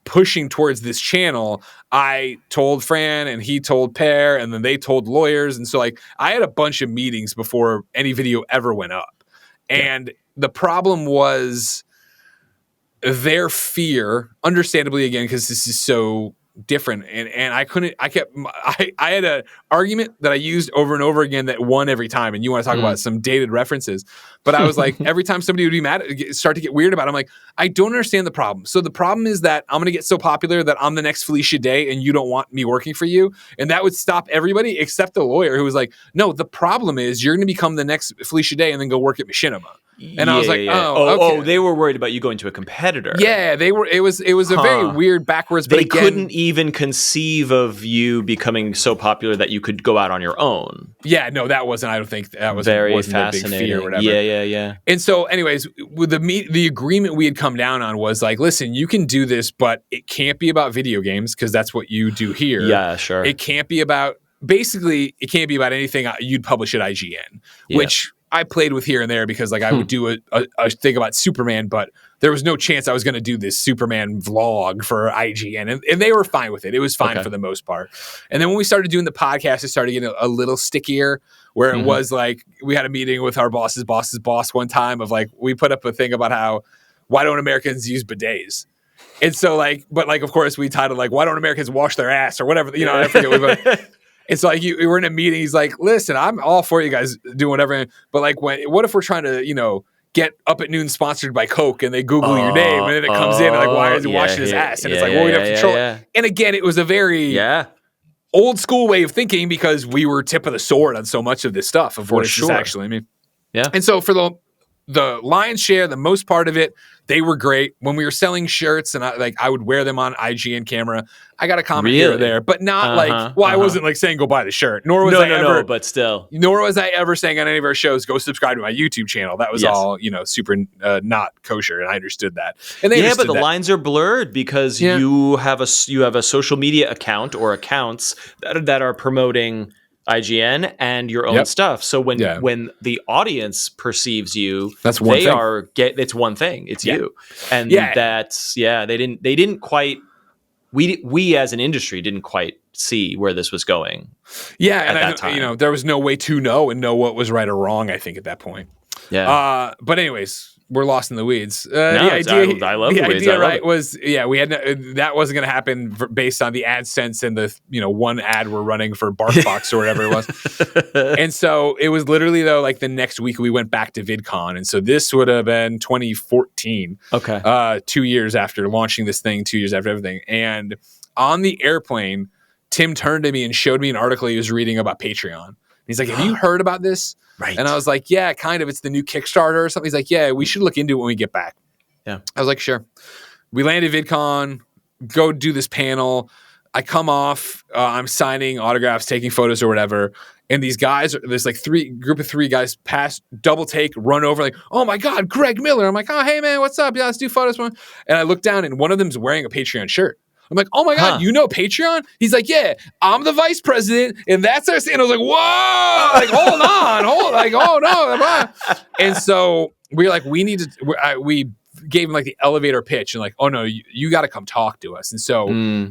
pushing towards this channel, I told Fran and he told Pear and then they told lawyers. And so like I had a bunch of meetings before any video ever went up. And the problem was their fear, understandably, again, because this is so different. And I had an argument that I used over and over again that won every time. And you want to talk about some dated references. But I was like, every time somebody would be mad, start to get weird about it, I'm like, I don't understand the problem. So the problem is that I'm going to get so popular that I'm the next Felicia Day and you don't want me working for you. And that would stop everybody except the lawyer who was like, no, the problem is you're going to become the next Felicia Day and then go work at Machinima. And I was like, okay. They were worried about you going to a competitor. Yeah, they were. It was a very weird backwards. But they couldn't even conceive of you becoming so popular that you could go out on your own. Yeah, no, that wasn't. I don't think that was very wasn't fascinating. A big fear or whatever. Yeah. And so, anyways, with the agreement we had come down on was like, listen, you can do this, but it can't be about video games because that's what you do here. Yeah, sure. It can't be about. Basically, it can't be about anything you'd publish at IGN, which I played with here and there because like I would do a thing about Superman, but there was no chance I was going to do this Superman vlog for IGN. And they were fine with it. It was fine for the most part. And then when we started doing the podcast, it started getting a little stickier where it was like we had a meeting with our boss's boss one time of like, we put up a thing about why don't Americans use bidets? And so like, but like, of course we titled like, why don't Americans wash their ass or whatever, I forget. It's like we were in a meeting. He's like, listen, I'm all for you guys doing whatever. But like, what if we're trying to, get Up at Noon sponsored by Coke and they Google your name and then it comes in and like, why is he washing his ass? And it's like, well, we don't control it. And again, it was a very old school way of thinking because we were tip of the sword on so much of this stuff of what this is actually. I mean, and so for the lion's share, the most part of it, they were great. When we were selling shirts and I would wear them on IGN camera, I got a comment here or there, but not I wasn't like saying go buy the shirt, nor was but still. Nor was I ever saying on any of our shows, go subscribe to my YouTube channel. That was all, super not kosher. And I understood that. And they but the lines are blurred because you have a social media account or accounts that are promoting IGN and your own stuff. So when the audience perceives you, that's one thing. It's one thing. It's you. And that's they didn't quite we as an industry didn't quite see where this was going. Yeah, at that time. There was no way to know what was right or wrong, I think, at that point. Yeah. But anyways, we're lost in the weeds. I love the weeds. Idea, right, was we had that wasn't going to happen based on the AdSense and the one ad we're running for BarkBox or whatever it was. And so it was literally though like the next week we went back to VidCon, and so this would have been 2014. Okay, 2 years after launching this thing, 2 years after everything, and on the airplane, Tim turned to me and showed me an article he was reading about Patreon. He's like, have you heard about this? Right. And I was like, yeah, kind of. It's the new Kickstarter or something. He's like, yeah, we should look into it when we get back. Yeah. I was like, sure. We landed VidCon, go do this panel. I come off, I'm signing autographs, taking photos or whatever. And these guys, there's like group of three guys pass, double take, run over like, oh my God, Greg Miller. I'm like, oh, hey man, what's up? Yeah, let's do photos. And I look down and one of them's wearing a Patreon shirt. I'm like, oh my God, you know Patreon? He's like, yeah, I'm the vice president, and that's our. And I was like, whoa, like, oh no. And so we're like, we need to. We gave him like the elevator pitch, and like, oh no, you got to come talk to us. And so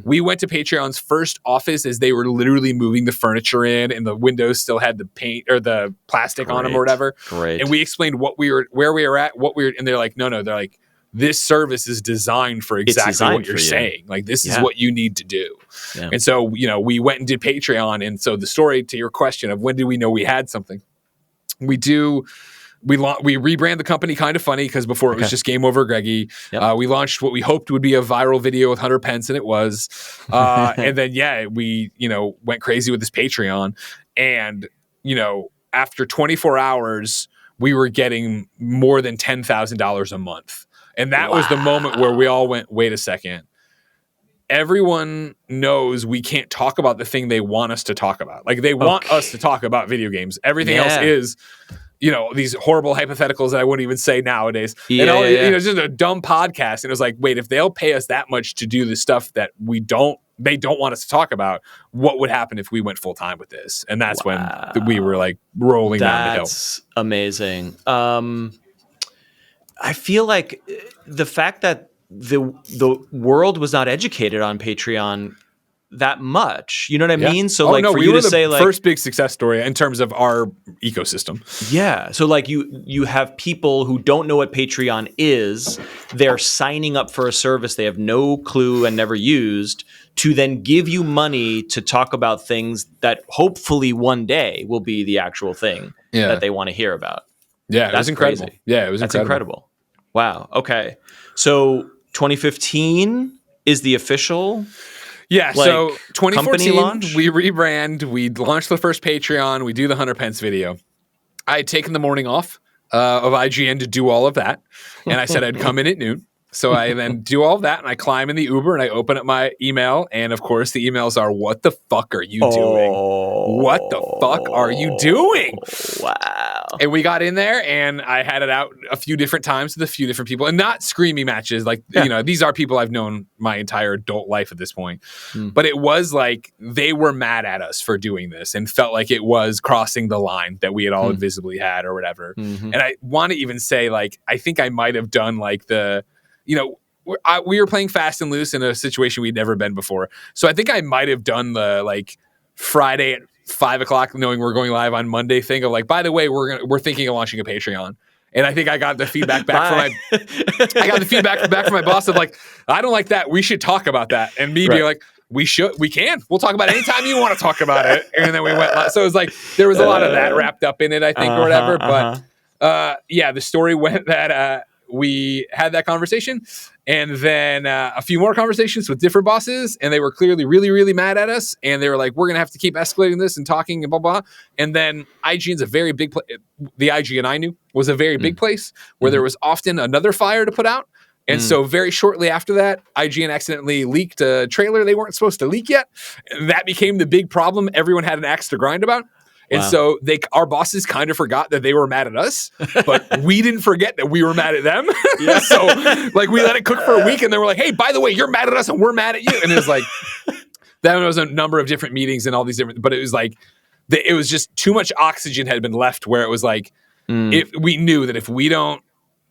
we went to Patreon's first office as they were literally moving the furniture in, and the windows still had the paint or the plastic on them or whatever. Great. And we explained where we were at, and they're like, no, they're like, this service is designed for exactly what you're saying. Like, this is what you need to do. Yeah. And so, we went and did Patreon. And so the story to your question of when did we know we had something, we do we rebrand the company Kind of Funny because before it was just Game Over Greggy. Yep. We launched what we hoped would be a viral video with Hunter Pence, and it was. And then we went crazy with this Patreon, and after 24 hours, we were getting more than $10,000 a month, and that was the moment where we all went, wait a second. Everyone knows we can't talk about the thing they want us to talk about. Like they want us to talk about video games. Everything else is, these horrible hypotheticals that I wouldn't even say nowadays. It's just a dumb podcast. And it was like, wait, if they'll pay us that much to do the stuff that they don't want us to talk about, what would happen if we went full time with this? And that's when we were like rolling down the hill. That's amazing. I feel like the fact that the world was not educated on Patreon that much, you know what I mean? So for you to say like first big success story in terms of our ecosystem. Yeah. So like you have people who don't know what Patreon is, they're signing up for a service they have no clue and never used to then give you money to talk about things that hopefully one day will be the actual thing that they want to hear about. Yeah. That's incredible. Crazy. Yeah. It was incredible. Wow. Okay. So 2015 is the official so 2014 launch? we rebrand, we launched the first Patreon, we do the Hunter Pence video. I had taken the morning off of IGN to do all of that, and I said I'd come in at noon. So I then do all of that, and I climb in the Uber, and I open up my email, and of course the emails are, what the fuck are you doing? What the fuck are you doing? Wow. And we got in there, and I had it out a few different times with a few different people, and not screamy matches. Like, these are people I've known my entire adult life at this point. But it was like they were mad at us for doing this and felt like it was crossing the line that we had all invisibly had or whatever. And I want to even say, like, I think I might have done like we were playing fast and loose in a situation we'd never been before. So I think I might have done the like Friday at 5:00, knowing we're going live on Monday thing of like, by the way, we're thinking of launching a Patreon. And I think I got the feedback back from my boss of like, I don't like that. We should talk about that. And me being like, we'll talk about it anytime you want to talk about it. And then we went, so it was like, there was a lot of that wrapped up in it, I think, or whatever. But the story went that, we had that conversation, and then a few more conversations with different bosses, and they were clearly really, really mad at us, and they were like, we're going to have to keep escalating this and talking and blah, blah. And then IGN's a very big place. The IGN I knew was a very big place where there was often another fire to put out. And so very shortly after that, IGN accidentally leaked a trailer they weren't supposed to leak yet. That became the big problem everyone had an axe to grind about. And so our bosses kind of forgot that they were mad at us, but we didn't forget that we were mad at them. So like we let it cook for a week, and they were like, hey, by the way, you're mad at us and we're mad at you. And it was like, that was a number of different meetings and all these different, but it was like, it was just too much oxygen had been left where it was like, if we knew that if we don't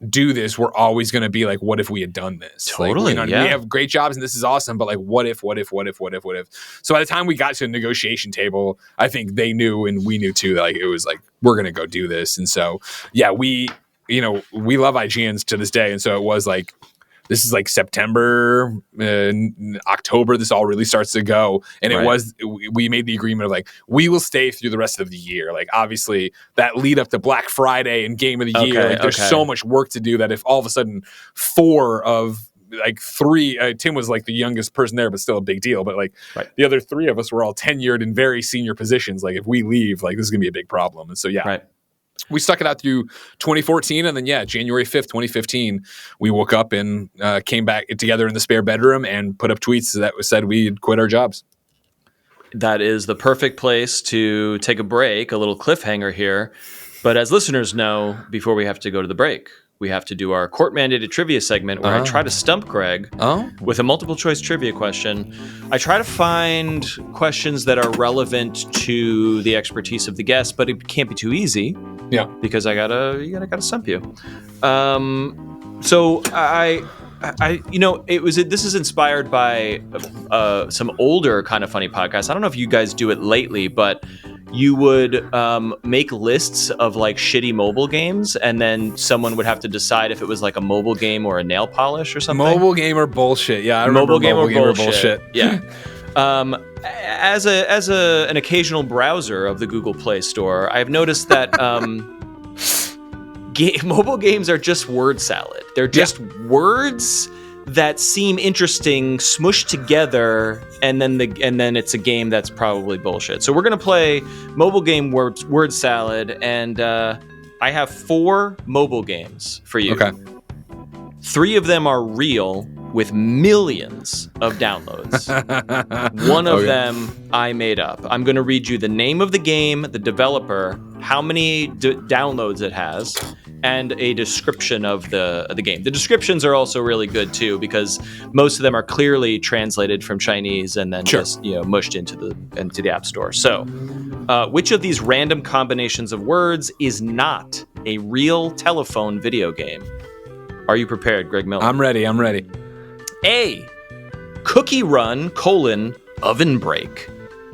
do this, we're always going to be like, what if we had done this? Totally. Like, we have great jobs and this is awesome, but like, what if? So by the time we got to a negotiation table, I think they knew and we knew too, that like, it was like, we're going to go do this. And so, we love IGNs to this day. And so it was like, this is like September, October, this all really starts to go. And it was, we made the agreement of like, we will stay through the rest of the year. Like, obviously that lead up to Black Friday and Game of the Year, like there's so much work to do that if all of a sudden 4 of like 3, Tim was like the youngest person there, but still a big deal. But like the other 3 of us were all tenured in very senior positions. Like if we leave, like this is gonna be a big problem. And so, we stuck it out through 2014, and then January 5th, 2015, we woke up and came back together in the spare bedroom and put up tweets that said we'd quit our jobs. That is the perfect place to take a break, a little cliffhanger here. But as listeners know, before we have to go to the break, we have to do our court-mandated trivia segment where I try to stump Greg with a multiple-choice trivia question. I try to find questions that are relevant to the expertise of the guest, but it can't be too easy. Yeah, because I gotta stump you. So this is inspired by some older Kind of Funny podcasts. I don't know if you guys do it lately, but you would make lists of like shitty mobile games, and then someone would have to decide if it was like a mobile game or a nail polish or something. Mobile game or bullshit. Yeah, I remember mobile game or bullshit. Yeah. As an occasional browser of the Google Play Store, I've noticed that mobile games are just word salad. They're just words that seem interesting, smushed together, and then it's a game that's probably bullshit. So we're gonna play mobile game word salad, and I have 4 mobile games for you. Okay. 3 of them are real with millions of downloads. One of them I made up. I'm going to read you the name of the game, the developer, how many downloads it has, and a description of the game. The descriptions are also really good too, because most of them are clearly translated from Chinese and then just mushed into the App Store. So, which of these random combinations of words is not a real telephone video game? Are you prepared, Greg Miller? I'm ready. A. Cookie Run: Oven Break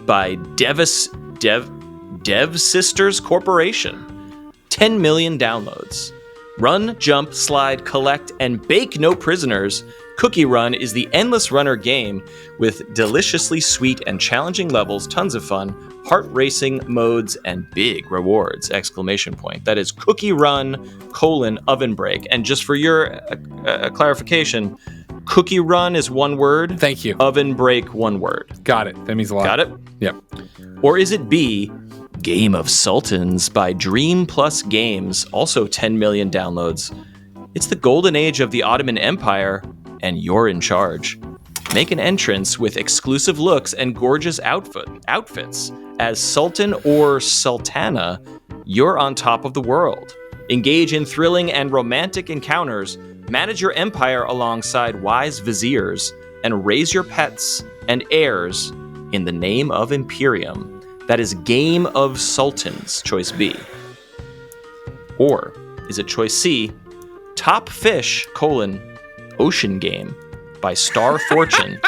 by Dev Sisters Corporation. 10 million downloads. Run, jump, slide, collect, and bake no prisoners. Cookie Run is the endless runner game with deliciously sweet and challenging levels, tons of fun, heart-racing modes, and big rewards! ! That is Cookie Run: Oven Break. And just for your clarification, Cookie Run is one word. Thank you. Oven Break, one word. Got it. That means a lot. Got it? Yep. Or is it B, Game of Sultans by Dream Plus Games, also 10 million downloads? It's the golden age of the Ottoman Empire, and you're in charge. Make an entrance with exclusive looks and gorgeous outfits. As Sultan or Sultana, you're on top of the world. Engage in thrilling and romantic encounters, manage your empire alongside wise viziers, and raise your pets and heirs in the name of Imperium. That is Game of Sultans, choice B. Or is it choice C, Top Fish: Ocean Game by Star Fortune?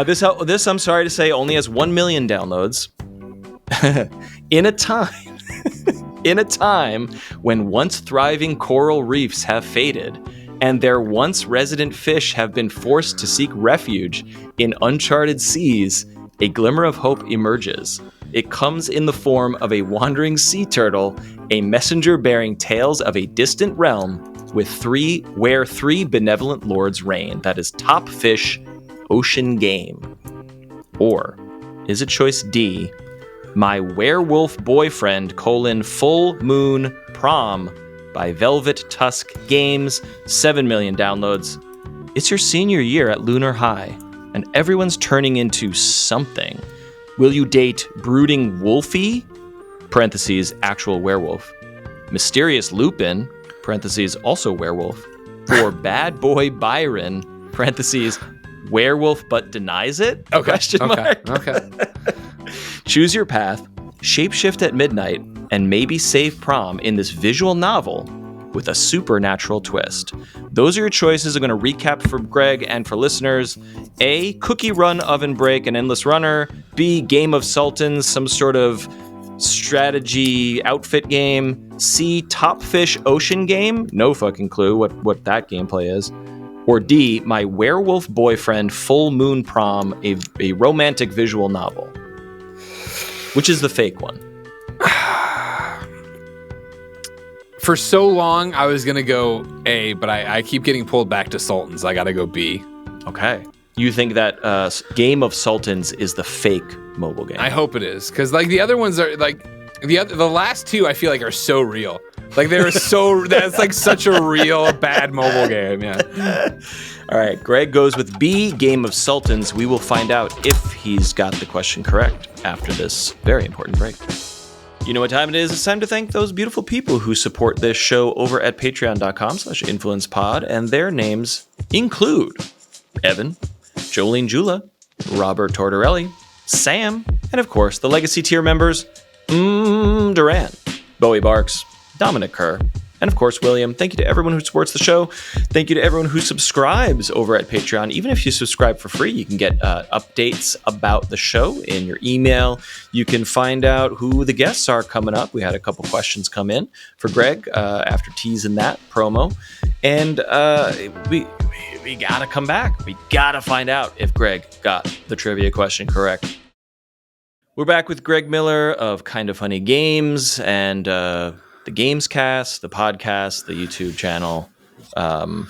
This, I'm sorry to say, only has 1 million downloads. In a time when once thriving coral reefs have faded, and their once resident fish have been forced to seek refuge in uncharted seas, a glimmer of hope emerges. It comes in the form of a wandering sea turtle, a messenger bearing tales of a distant realm where 3 benevolent lords reign. That is Top Fish: Ocean Game. Or is it choice D, My Werewolf Boyfriend: Full Moon Prom by Velvet Tusk Games, 7 million downloads? It's your senior year at Lunar High, and everyone's turning into something. Will you date brooding Wolfie, parentheses, actual werewolf, mysterious Lupin, parentheses, also werewolf, or bad boy Byron, parentheses, werewolf but denies it? Okay. Question mark. Okay. Choose your path, shapeshift at midnight, and maybe save prom in this visual novel with a supernatural twist. Those are your choices. I'm going to recap for Greg and for listeners. A, Cookie Run: Oven Break, an endless runner. B, Game of Sultans, some sort of strategy outfit game. C, Top Fish: Ocean Game. No fucking clue what that gameplay is. Or D, My Werewolf Boyfriend: Full Moon Prom, a romantic visual novel. Which is the fake one? For so long, I was going to go A, but I keep getting pulled back to Sultans. I got to go B. Okay. You think that Game of Sultans is the fake mobile game? I hope it is, because like the other ones are like the last 2 I feel like are so real. Like they're that's like such a real bad mobile game. Yeah. All right. Greg goes with B, Game of Sultans. We will find out if he's got the question correct after this very important break. You know what time it is? It's time to thank those beautiful people who support this show over at patreon.com/influencepod, and their names include Evan, Jolene Jula, Robert Tortorelli, Sam, and of course the Legacy tier members, Duran, Bowie Barks, Dominic Kerr, and of course William. Thank you to everyone who supports the show. Thank you to everyone who subscribes over at Patreon. Even if you subscribe for free, you can get updates about the show in your email. You can find out who the guests are coming up. We had a couple questions come in for Greg after teasing that promo, and we gotta come back. We gotta find out if Greg got the trivia question correct. We're back with Greg Miller of Kind of Funny Games and the Games Cast, the podcast, the YouTube channel, the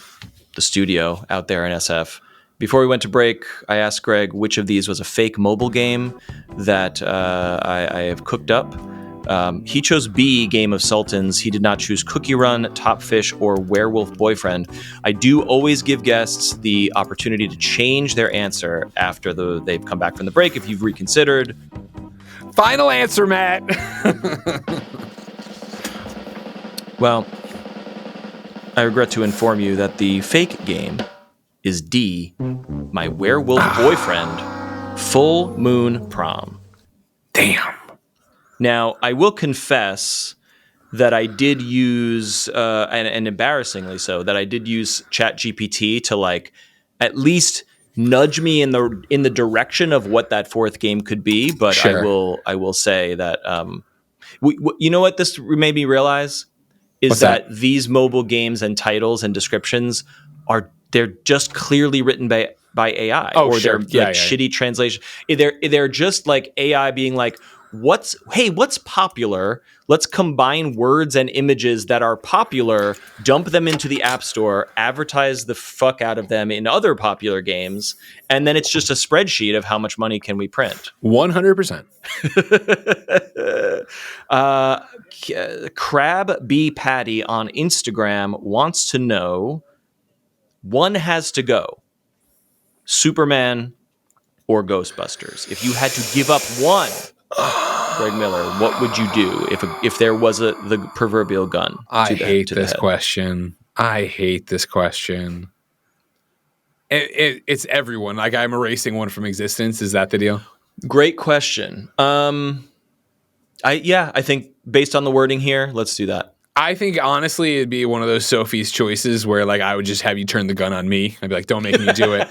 studio out there in SF. Before we went to break, I asked Greg which of these was a fake mobile game that I have cooked up. He chose B, Game of Sultans. He did not choose Cookie Run, Top Fish, or Werewolf Boyfriend. I do always give guests the opportunity to change their answer after they've come back from the break if you've reconsidered. Final answer, Matt. Well, I regret to inform you that the fake game is D, My Werewolf Boyfriend, Full Moon Prom. Damn. Now, I will confess that I did use, and embarrassingly so, that I did use ChatGPT to like at least nudge me in the direction of what that fourth game could be. But Sure. I will say that you know what this made me realize is What's that these mobile games and titles and descriptions they're just clearly written by AI, Oh, or sure. they're shitty translation. They're just like AI being like, what's popular? Let's combine words and images that are popular, dump them into the App Store, advertise the fuck out of them in other popular games, and then it's just a spreadsheet of how much money can we print. 100%. Crab B Patty on Instagram wants to know, one has to go, Superman or Ghostbusters. If you had to give up one, Greg Miller, what would you do if there was the proverbial gun? I hate this question. It's everyone. Like, I'm erasing one from existence. Is that the deal? Great question. I think based on the wording here, let's do that. I think honestly it'd be one of those Sophie's choices where like I would just have you turn the gun on me. I'd be like, don't make me do it.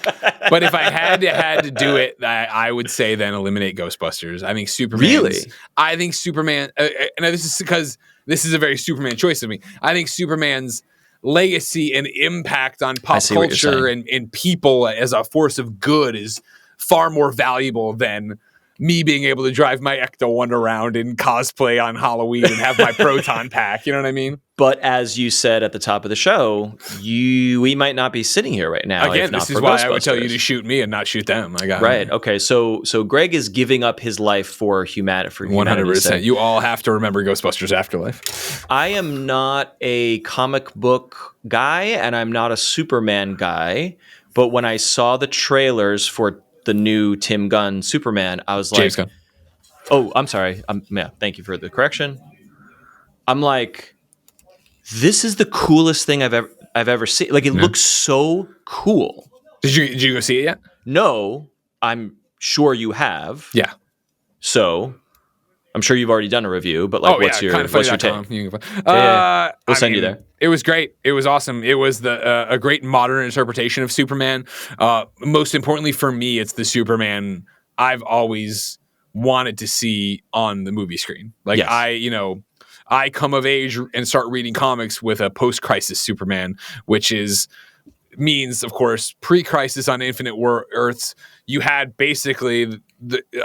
But if I had to do it, I would say then eliminate Ghostbusters. I think Superman. Really? I think Superman. And this is because this is a very Superman choice of me. I think Superman's legacy and impact on pop culture and people as a force of good is far more valuable than me being able to drive my Ecto-1 around in cosplay on Halloween and have my proton pack. You know what I mean? But as you said at the top of the show, we might not be sitting here right now. Again, this is why I would tell you to shoot me and not shoot them. Right. Okay. So Greg is giving up his life for humanity. 100%. You all have to remember Ghostbusters Afterlife. I am not a comic book guy and I'm not a Superman guy. But when I saw the trailers for the new Tim Gunn Superman, I was like, James Gunn. Oh, I'm sorry. Yeah, thank you for the correction. I'm like, this is the coolest thing I've ever seen. Like, it looks so cool. Did you go see it yet? No, I'm sure you have. Yeah. So I'm sure you've already done a review, but like, what's your take? We'll send you there. It was great. It was awesome. It was a great modern interpretation of Superman. Most importantly for me, it's the Superman I've always wanted to see on the movie screen. Like, yes. I come of age and start reading comics with a post-crisis Superman, which means, of course, pre-crisis on Infinite Earths. You had basically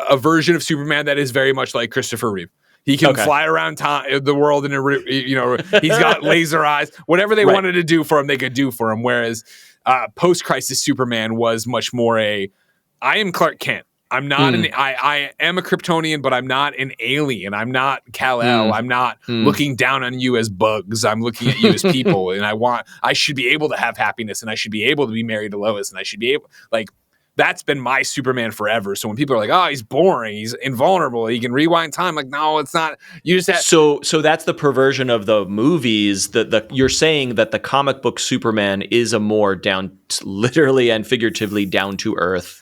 a version of Superman that is very much like Christopher Reeve. He can fly around the world, and he's got laser eyes. Whatever they wanted to do for him, they could do for him. Whereas post-crisis Superman was much more I am Clark Kent. I'm not I am a Kryptonian, but I'm not an alien. I'm not Kal-El. I'm not looking down on you as bugs. I'm looking at you as people, and I should be able to have happiness, and I should be able to be married to Lois, and I should be able, like, that's been my Superman forever. So when people are like, oh, he's boring, he's invulnerable, he can rewind time, like, no, it's not. You just have so that's the perversion of the movies. You're saying that the comic book Superman is a more literally and figuratively down to earth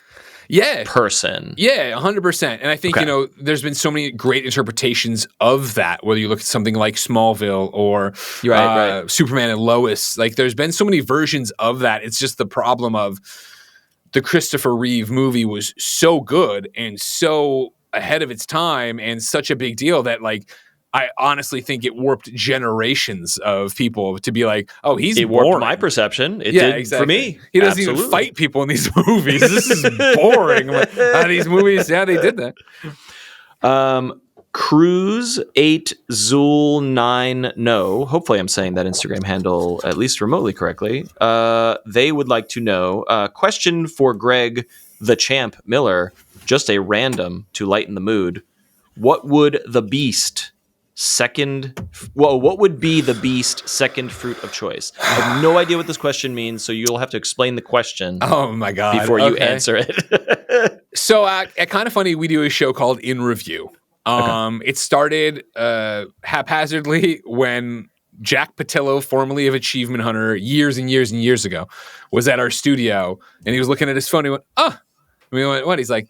person. Yeah, 100%. And I think, there's been so many great interpretations of that, whether you look at something like Smallville or Superman and Lois. Like, there's been so many versions of that. It's just the problem of the Christopher Reeve movie was so good and so ahead of its time and such a big deal that, like, I honestly think it warped generations of people to be like, oh, it warped my perception. It did for me. He doesn't even fight people in these movies. This is boring. These movies, they did that. Cruise 8 Zool 9 No. Hopefully, I'm saying that Instagram handle at least remotely correctly. They would like to know question for Greg the Champ Miller, just a random to lighten the mood. What would the Beast what would be the Beast second fruit of choice? I have no idea what this question means, so you'll have to explain the question. Oh my God. Before you answer it. So at Kind of Funny, we do a show called In Review. It started haphazardly when Jack Patillo, formerly of Achievement Hunter, years and years and years ago, was at our studio, and he was looking at his phone. He went, "Oh," we went, "What?" He's like,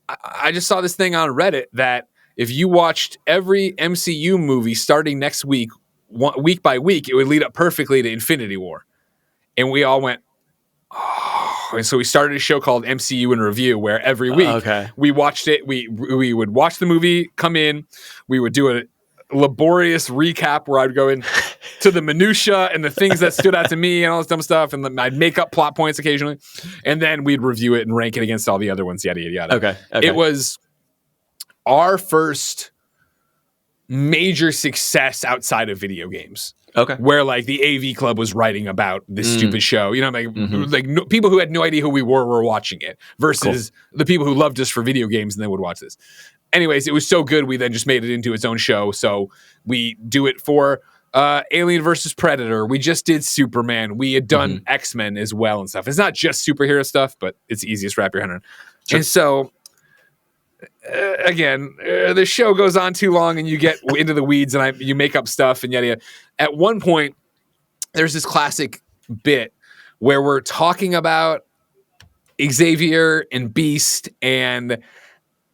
I just saw this thing on Reddit that if you watched every MCU movie starting next week, week by week, it would lead up perfectly to Infinity War." And we all went, "Oh." And so we started a show called MCU in Review, where every week we watched it. We would watch the movie, come in, we would do a laborious recap where I'd go in to the minutia and the things that stood out to me and all this dumb stuff, and I'd make up plot points occasionally, and then we'd review it and rank it against all the other ones, yada, yada, yada. Okay. It was our first major success outside of video games. Okay. Where like the AV Club was writing about this stupid show, you know, like people who had no idea who we were watching it versus the people who loved us for video games and then would watch this. Anyways, it was so good, we then just made it into its own show. So we do it for Alien versus Predator. We just did Superman. We had done X-Men as well and stuff. It's not just superhero stuff, but it's the easiest to wrap your head around. Sure. And so again, the show goes on too long and you get into the weeds and you make up stuff and yada yada. At one point, there's this classic bit where we're talking about Xavier and Beast, and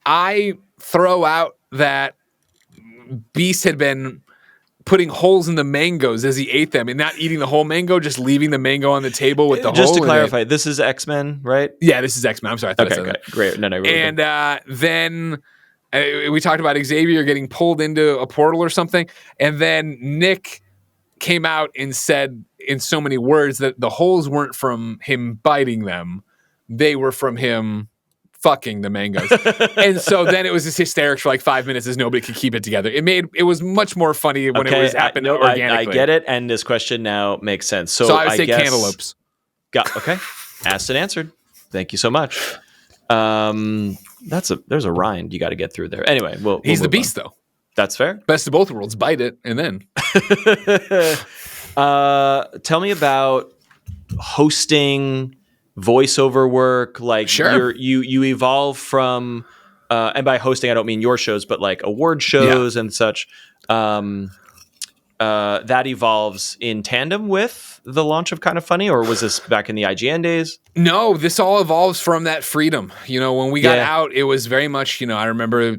I throw out that Beast had been putting holes in the mangoes as he ate them and not eating the whole mango, just leaving the mango on the table with the hole. Just to clarify, this is X-Men, right? Yeah, this is X-Men. I'm sorry. Okay, great. No, really and then we talked about Xavier getting pulled into a portal or something, and then Nick came out and said in so many words that the holes weren't from him biting them, they were from him fucking the mangoes. And so then it was just hysterics for like 5 minutes as nobody could keep it together. It was much more funny when it was happening organically. I get it, and this question now makes sense. So I would say cantaloupes. Okay. Asked and answered. Thank you so much. There's a rind you got to get through there. Anyway, he's the Beast though. That's fair. Best of both worlds. Bite it and then. Tell me about hosting, voiceover work. Like you evolve from, and by hosting I don't mean your shows, but like award shows and such. That evolves in tandem with the launch of Kind of Funny, or was this back in the IGN days? No, this all evolves from that freedom. You know, when we got out, it was very much, I remember,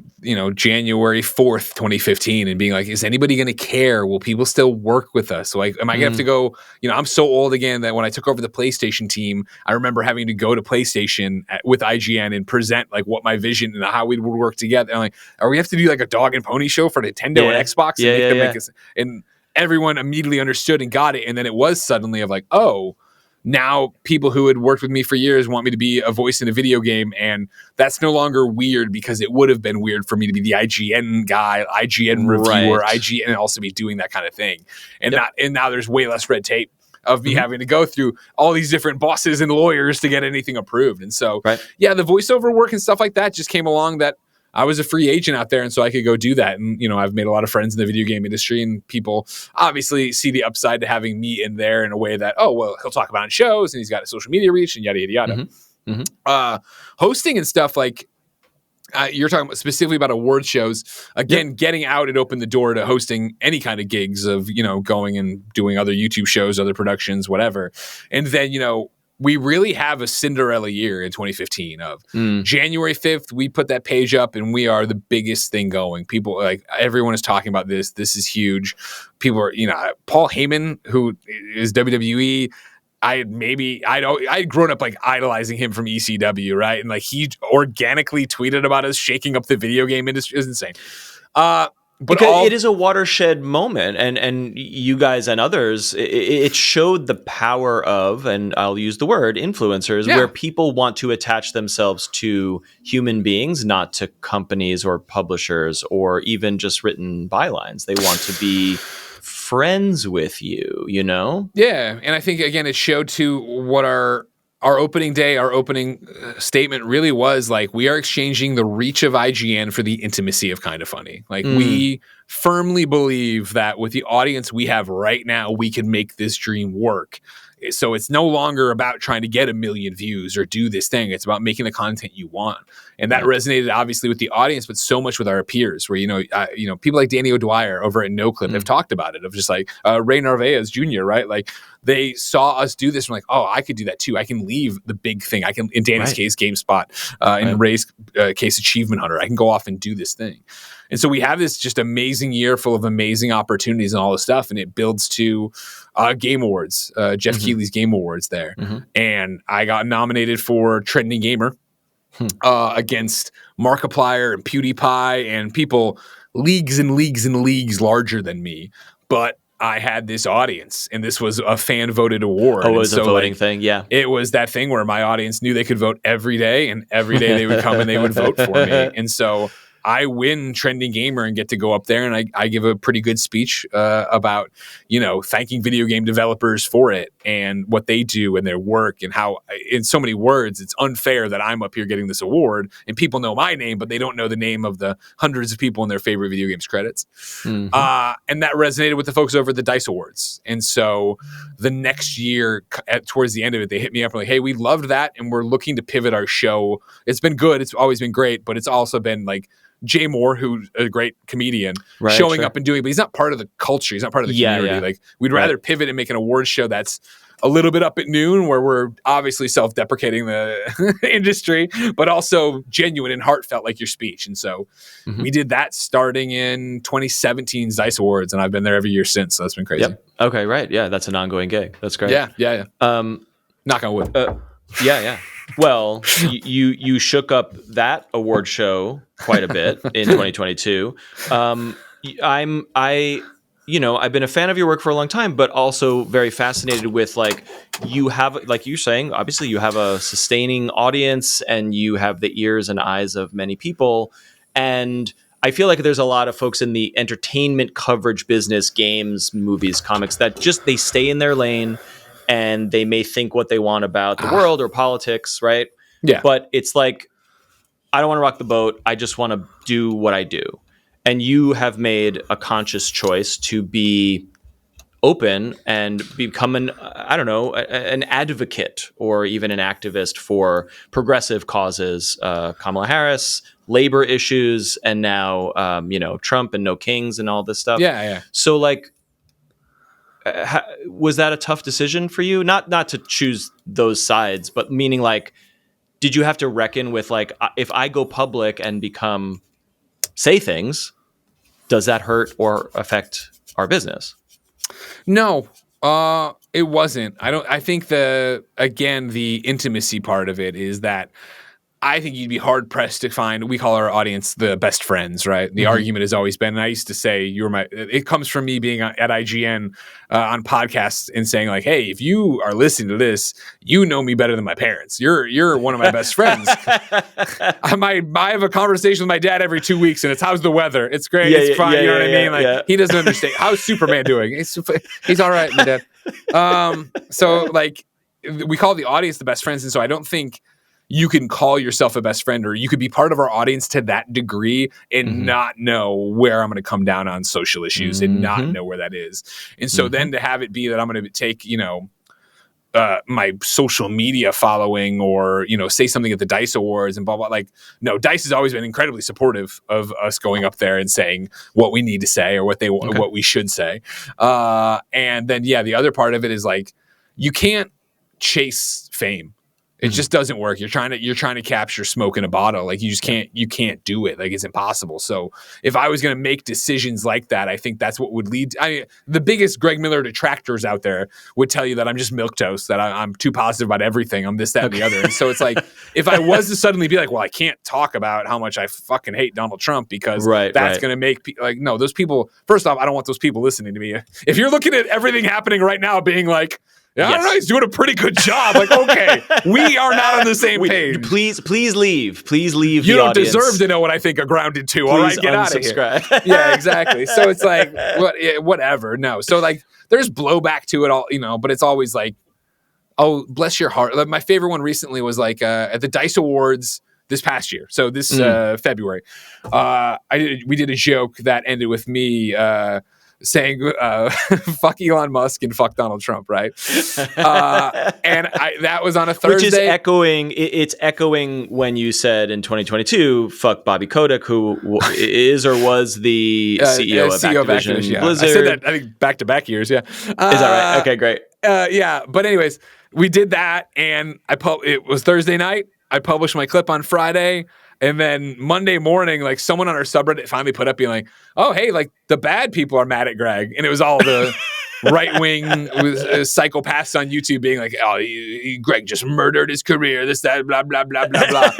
January 4th, 2015 and being like, is anybody going to care? Will people still work with us? Like, am I going to have to go, I'm so old again that when I took over the PlayStation team, I remember having to go to PlayStation with IGN and present like what my vision and how we would work together. I'm like, are we have to do like a dog and pony show for Nintendo and Xbox? And make us, and everyone immediately understood and got it. And then it was suddenly of like, oh, now people who had worked with me for years want me to be a voice in a video game. And that's no longer weird, because it would have been weird for me to be the IGN guy, IGN reviewer, IGN, and also be doing that kind of thing. And now there's way less red tape of me having to go through all these different bosses and lawyers to get anything approved. And so, the voiceover work and stuff like that just came along that I was a free agent out there, and so I could go do that. And, I've made a lot of friends in the video game industry, and people obviously see the upside to having me in there in a way that, oh, well, he'll talk about it in shows, and he's got a social media reach, and yada, yada, yada. Hosting and stuff, like you're talking about specifically about award shows. Again, getting out, it opened the door to hosting any kind of gigs of, going and doing other YouTube shows, other productions, whatever. And then, we really have a Cinderella year in 2015 of January 5th. We put that page up and we are the biggest thing going. People, like, everyone is talking about this. This is huge. People are, Paul Heyman, who is WWE. I'd grown up like idolizing him from ECW, right? And like he organically tweeted about us shaking up the video game industry. It was insane. but because it is a watershed moment, and you guys and others, it showed the power of, and I'll use the word influencers, where people want to attach themselves to human beings, not to companies or publishers or even just written bylines. They want to be friends with you, you know? Yeah, and I think again it showed to what our opening day, our opening statement really was like, we are exchanging the reach of IGN for the intimacy of Kind of Funny. Like we firmly believe that with the audience we have right now, we can make this dream work. So it's no longer about trying to get 1 million views or do this thing. It's about making the content you want. And that resonated obviously with the audience, but so much with our peers where, people like Danny O'Dwyer over at NoClip have talked about it, of just like Ray Narvaez Jr., right? Like they saw us do this and like, oh, I could do that too. I can leave the big thing. I can, in Danny's case, GameSpot, in Ray's case, Achievement Hunter. I can go off and do this thing. And so we have this just amazing year full of amazing opportunities and all this stuff. And it builds to Game Awards, Jeff Keighley's Game Awards there. And I got nominated for Trending Gamer against Markiplier and PewDiePie and people leagues and leagues and leagues larger than me. But I had this audience, and this was a fan voted award. Oh, it was a voting thing. Yeah. It was that thing where my audience knew they could vote every day, and every day they would come and they would vote for me. And so I win Trending Gamer and get to go up there and I give a pretty good speech about, thanking video game developers for it and what they do and their work, and how, in so many words, it's unfair that I'm up here getting this award and people know my name, but they don't know the name of the hundreds of people in their favorite video games credits. And that resonated with the folks over at the DICE Awards. And so the next year, towards the end of it, they hit me up and like, hey, we loved that and we're looking to pivot our show. It's been good. It's always been great, but it's also been like Jay Moore, who's a great comedian, showing up and doing, but he's not part of the culture. He's not part of the community. Yeah. Like we'd rather pivot and make an awards show that's a little bit up at noon, where we're obviously self-deprecating the industry, but also genuine and heartfelt, like your speech. And so we did that starting in 2017's DICE Awards, and I've been there every year since. So that's been crazy. Yep. Okay, right. Yeah, that's an ongoing gig. That's great. Yeah. Knock on wood. Yeah. Well, you shook up that award show quite a bit in 2022. I've been a fan of your work for a long time, but also very fascinated with like you have, like you're saying, obviously you have a sustaining audience and you have the ears and eyes of many people. And I feel like there's a lot of folks in the entertainment coverage business, games, movies, comics, that just they stay in their lane. And they may think what they want about the world or politics, right? Yeah. But it's like, I don't want to rock the boat. I just want to do what I do. And you have made a conscious choice to be open and become an advocate or even an activist for progressive causes, Kamala Harris, labor issues, and now, Trump and no kings and all this stuff. Yeah. So like, was that a tough decision for you? Not to choose those sides, but meaning like, did you have to reckon with like, if I go public and say things, does that hurt or affect our business? No, it wasn't. I think the intimacy part of it is that I think you'd be hard pressed to find, we call our audience the best friends, right? The argument has always been, and I used to say, it comes from me being at IGN on podcasts and saying like, hey, if you are listening to this, you know me better than my parents. You're one of my best friends. I have a conversation with my dad every 2 weeks and it's, how's the weather? It's great. It's fine. You know what I mean? Like he doesn't understand. How's Superman doing? He's all right, my dad. So like we call the audience the best friends. And so I don't think you can call yourself a best friend, or you could be part of our audience to that degree and not know where I'm going to come down on social issues and not know where that is. And so then to have it be that I'm going to take, my social media following or, say something at the DICE Awards and blah, blah, like, no, DICE has always been incredibly supportive of us going up there and saying what we need to say or what we should say. And then, the other part of it is like, you can't chase fame. It just doesn't work. You're trying to capture smoke in a bottle. Like you can't do it. Like it's impossible. So if I was going to make decisions like that, I think that's what would lead. The biggest Greg Miller detractors out there would tell you that I'm just milquetoast, that I'm too positive about everything. I'm this, that, and the other. And so it's like, if I was to suddenly be like, well, I can't talk about how much I fucking hate Donald Trump because that's going to make like, no, those people, first off, I don't want those people listening to me. If you're looking at everything happening right now being like, yeah, I don't know. He's doing a pretty good job. Like, okay, we are not on the same page. Please leave. Please leave. You don't audience. deserve to know what I think of Grounded 2. All right, get out of here. Yeah, exactly. So it's like, whatever. No. So like, there's blowback to it all, but it's always like, oh, bless your heart. Like, my favorite one recently was like at the Dice Awards this past year. So this February, we did a joke that ended with me saying fuck Elon Musk and fuck Donald Trump, right? And that was on a Thursday. Which is echoing when you said in 2022, fuck Bobby Kotick, who is or was the CEO of Activision yeah. Blizzard. I said that, I think, back-to-back years, yeah. Is that right? Okay, great. Yeah, but anyways, we did that, and it was Thursday night. I published my clip on Friday. And then Monday morning, like someone on our subreddit finally put up being like, oh, hey, like the bad people are mad at Greg. And it was all the right-wing psychopaths on YouTube being like, oh, Greg just murdered his career, this, that, blah, blah, blah, blah, blah.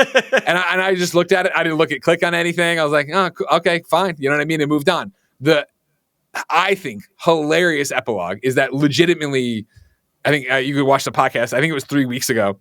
and I just looked at it. I didn't click on anything. I was like, oh, okay, fine. You know what I mean? And moved on. I think, hilarious epilogue is that legitimately, I think you could watch the podcast. I think it was 3 weeks ago.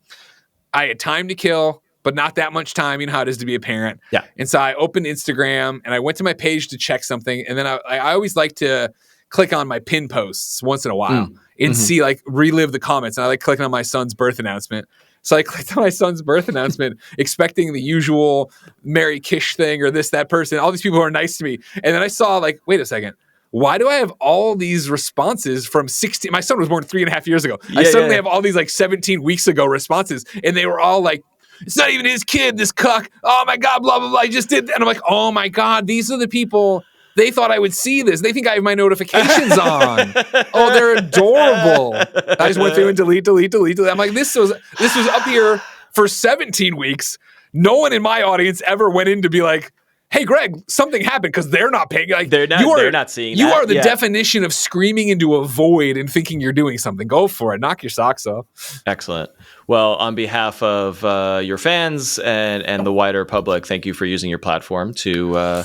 I had time to kill, but not that much time. You know how it is to be a parent. Yeah. And so I opened Instagram and I went to my page to check something. And then I always like to click on my pin posts once in a while and see, like, relive the comments. And I like clicking on my son's birth announcement. So I clicked on my son's birth announcement, expecting the usual Mary Kish thing or this, that person. All these people are nice to me. And then I saw, like, wait a second. Why do I have all these responses from 16? My son was born 3.5 years ago. I suddenly have all these like 17 weeks ago responses. And they were all like, it's not even his kid, this cuck. Oh my God, blah, blah, blah. I just did that. And I'm like, oh my God, these are the people. They thought I would see this. They think I have my notifications on. Oh, they're adorable. I just went through and delete. I'm like, this was up here for 17 weeks. No one in my audience ever went in to be like, hey, Greg, something happened, because they're not paying. Like, they're not seeing you that. are the definition of screaming into a void and thinking you're doing something. Go for it. Knock your socks off. Excellent. Well, on behalf of your fans and the wider public, thank you for using your platform to,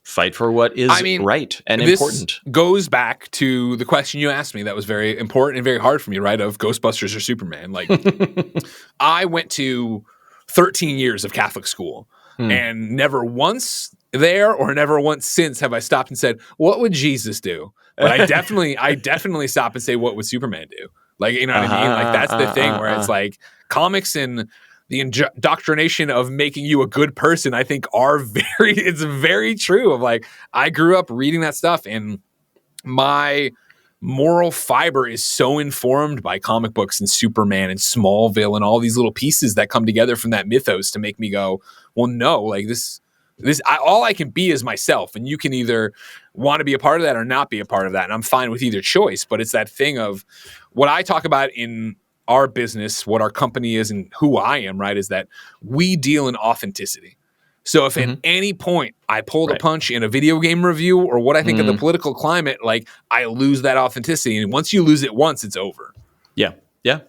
fight for what is right and important. Goes back to the question you asked me that was very important and very hard for me, right? Of Ghostbusters or Superman. Like, I went to 13 years of Catholic school. And never once there or never once since have I stopped and said, what would Jesus do? But I definitely stop and say, what would Superman do? Like, you know what I mean? Like, that's the thing where it's like comics and the indoctrination of making you a good person, I think it's very true. Of like, I grew up reading that stuff, and my moral fiber is so informed by comic books and Superman and Smallville and all these little pieces that come together from that mythos to make me go, well, no, like this, all I can be is myself, and you can either want to be a part of that or not be a part of that. And I'm fine with either choice, but it's that thing of what I talk about in our business, what our company is and who I am, right, is that we deal in authenticity. So if at any point I pulled a punch in a video game review or what I think of the political climate, like, I lose that authenticity. And once you lose it once, it's over. Yeah. Yeah.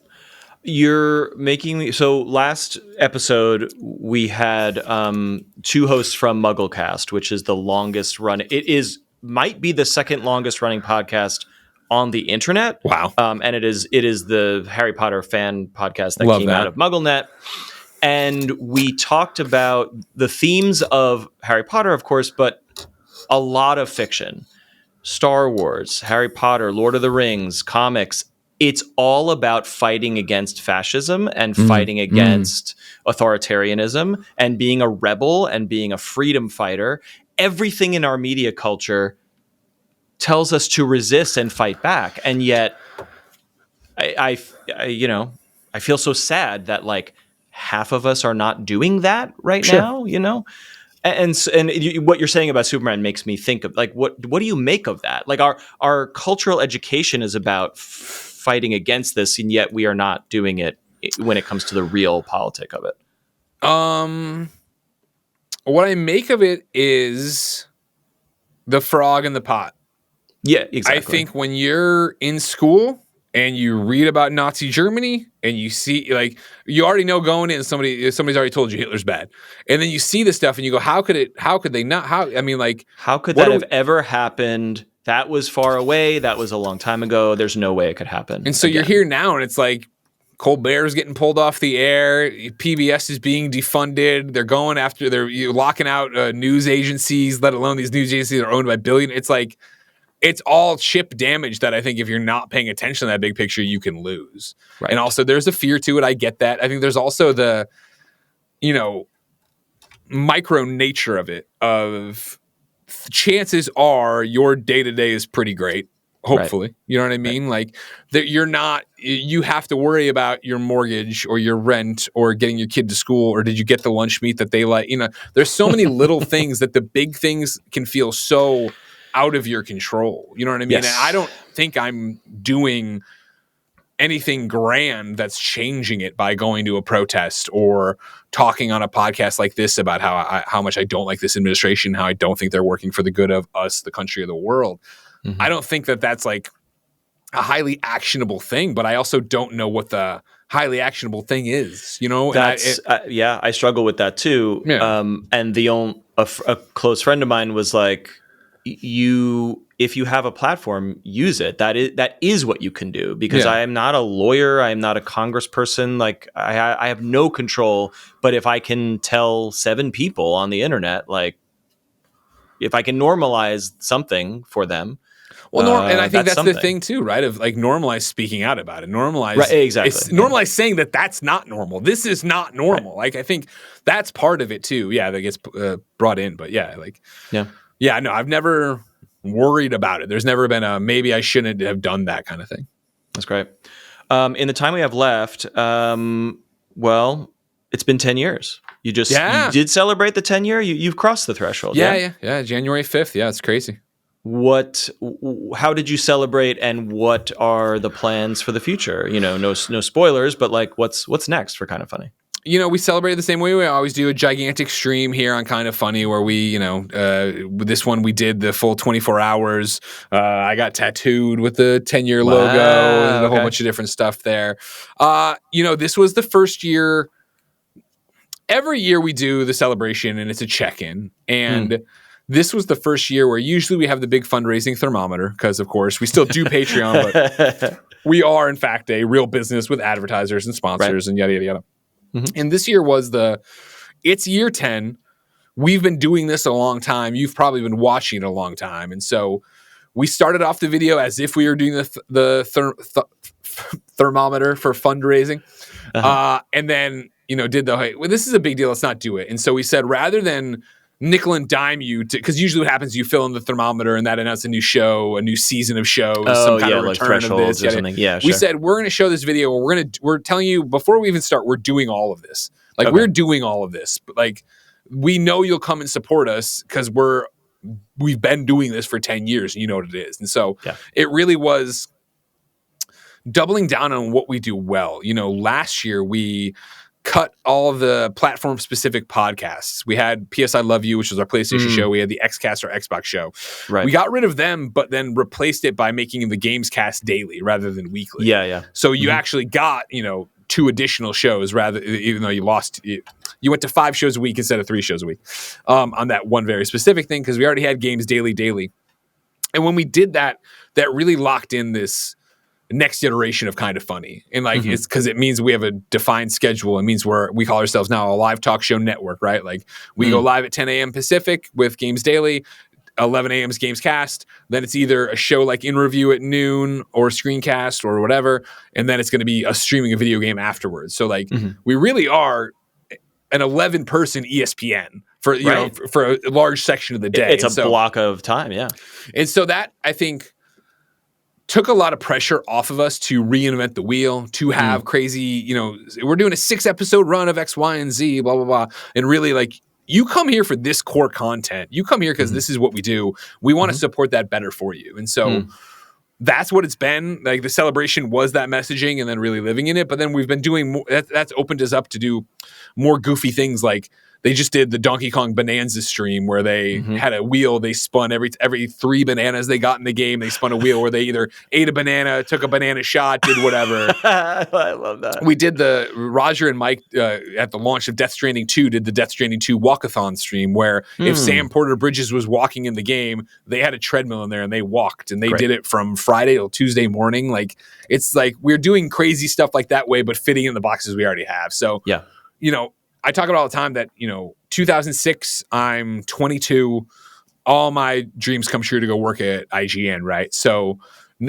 You're making me. So last episode, we had 2 hosts from MuggleCast, which is the longest run. Might be the second longest running podcast on the internet. Wow. And it is the Harry Potter fan podcast that came out of MuggleNet. And we talked about the themes of Harry Potter, of course, but a lot of fiction. Star Wars, Harry Potter, Lord of the Rings, comics. It's all about fighting against fascism and fighting against authoritarianism and being a rebel and being a freedom fighter. Everything in our media culture tells us to resist and fight back. And yet I feel so sad that, like, half of us are not doing that right now, And what you're saying about Superman makes me think of, like, what do you make of that? Like, our cultural education is about fighting against this, and yet we are not doing it when it comes to the real politic of it? What I make of it is the frog in the pot. Yeah, exactly. I think when you're in school and you read about Nazi Germany and you see, like, you already know going in, somebody's already told you Hitler's bad, and then you see this stuff and you go, how could they not? I mean, like, how could that have ever happened? That was far away. That was a long time ago. There's no way it could happen. And so you're here now, and it's like Colbert's getting pulled off the air. PBS is being defunded. They're going after, they're locking out news agencies, let alone these news agencies are owned by billionaires. It's like, it's all chip damage that I think if you're not paying attention to that big picture, you can lose. Right. And also there's a fear to it. I get that. I think there's also the, micro nature of it, of chances are your day-to-day is pretty great. Hopefully. Right. You know what I mean? Right. Like that you have to worry about your mortgage or your rent or getting your kid to school, or did you get the lunch meat that they like? There's so many little things that the big things can feel so out of your control. You know what I mean? Yes. And I don't think I'm doing anything grand that's changing it by going to a protest or talking on a podcast like this about how much I don't like this administration, how I don't think they're working for the good of us, the country, or the world. Mm-hmm. I don't think that that's like a highly actionable thing, but I also don't know what the highly actionable thing is, That's I struggle with that too. Yeah. And a close friend of mine was like, if you have a platform, use it. That is what you can do, because I am not a lawyer. I am not a congressperson. Like I have no control, but if I can tell 7 people on the internet, like if I can normalize something for them. Well, and I think that's the thing too, right? Of like normalize speaking out about it. Normalize, right, exactly. Normalize saying that that's not normal. This is not normal. Right. Like I think that's part of it too. Yeah, that gets brought in, but yeah, no, I've never worried about it. There's never been a maybe I shouldn't have done that kind of thing. That's great. In the time we have left, well, it's been 10 years. You did celebrate the 10 year. You've crossed the threshold. Yeah. January 5th. Yeah, it's crazy. How did you celebrate, and what are the plans for the future? No spoilers, but like what's next for Kind of Funny? We celebrate the same way we always do, a gigantic stream here on Kind of Funny where we, this one we did the full 24 hours. I got tattooed with the 10-year logo and a whole bunch of different stuff there. This was the first year. Every year we do the celebration and it's a check-in. And this was the first year where usually we have the big fundraising thermometer because, of course, we still do Patreon, but we are, in fact, a real business with advertisers and sponsors and yada, yada, yada. Mm-hmm. And this year was it's year 10. We've been doing this a long time. You've probably been watching it a long time. And so we started off the video as if we were doing the thermometer for fundraising. Uh-huh. And then, did this is a big deal. Let's not do it. And so we said, rather than nickel and dime you, because usually what happens, you fill in the thermometer and that announces a new show, a new season of shows, some kind of return like of this. Or something. Yeah, we said, we're going to show this video. We're telling you before we even start, we're doing all of this. Like we're doing all of this, but like we know you'll come and support us because we've been doing this for 10 years. And you know what it is. And so it really was doubling down on what we do well. Last year we cut all of the platform-specific podcasts. We had PS I Love You, which was our PlayStation show. We had the XCast, our Xbox show. Right. We got rid of them, but then replaced it by making the Gamescast daily rather than weekly. Yeah. So you actually got, 2 additional shows even though you went to 5 shows a week instead of 3 shows a week on that one very specific thing because we already had games daily. And when we did that, that really locked in this next iteration of Kind of Funny. And like it's because it means we have a defined schedule. It means we call ourselves now a live talk show network, right? Like we go live at 10 a.m. Pacific with Games Daily, 11 a.m. is Gamescast. Then it's either a show like In Review at noon or Screencast or whatever. And then it's going to be us streaming a video game afterwards. So like we really are an 11-person ESPN for, for a large section of the day. It's a block of time. Yeah. And so that I think took a lot of pressure off of us to reinvent the wheel, to have crazy, we're doing a 6-episode run of X, Y, and Z, blah, blah, blah. And really like, you come here for this core content. You come here because this is what we do. We want to support that better for you. And so that's what it's been. Like the celebration was that messaging and then really living in it. But then we've been doing more, that's opened us up to do more goofy things. Like they just did the Donkey Kong Bonanza stream where they had a wheel. They spun every 3 bananas they got in the game. They spun a wheel where they either ate a banana, took a banana shot, did whatever. I love that. We did the Roger and Mike at the launch of Death Stranding 2 did the Death Stranding 2 walkathon stream where if Sam Porter Bridges was walking in the game, they had a treadmill in there and they walked, and they did it from Friday till Tuesday morning. Like it's like we're doing crazy stuff like that way, but fitting in the boxes we already have. So you know, I talk about all the time that, 2006, I'm 22. All my dreams come true to go work at IGN, right? So,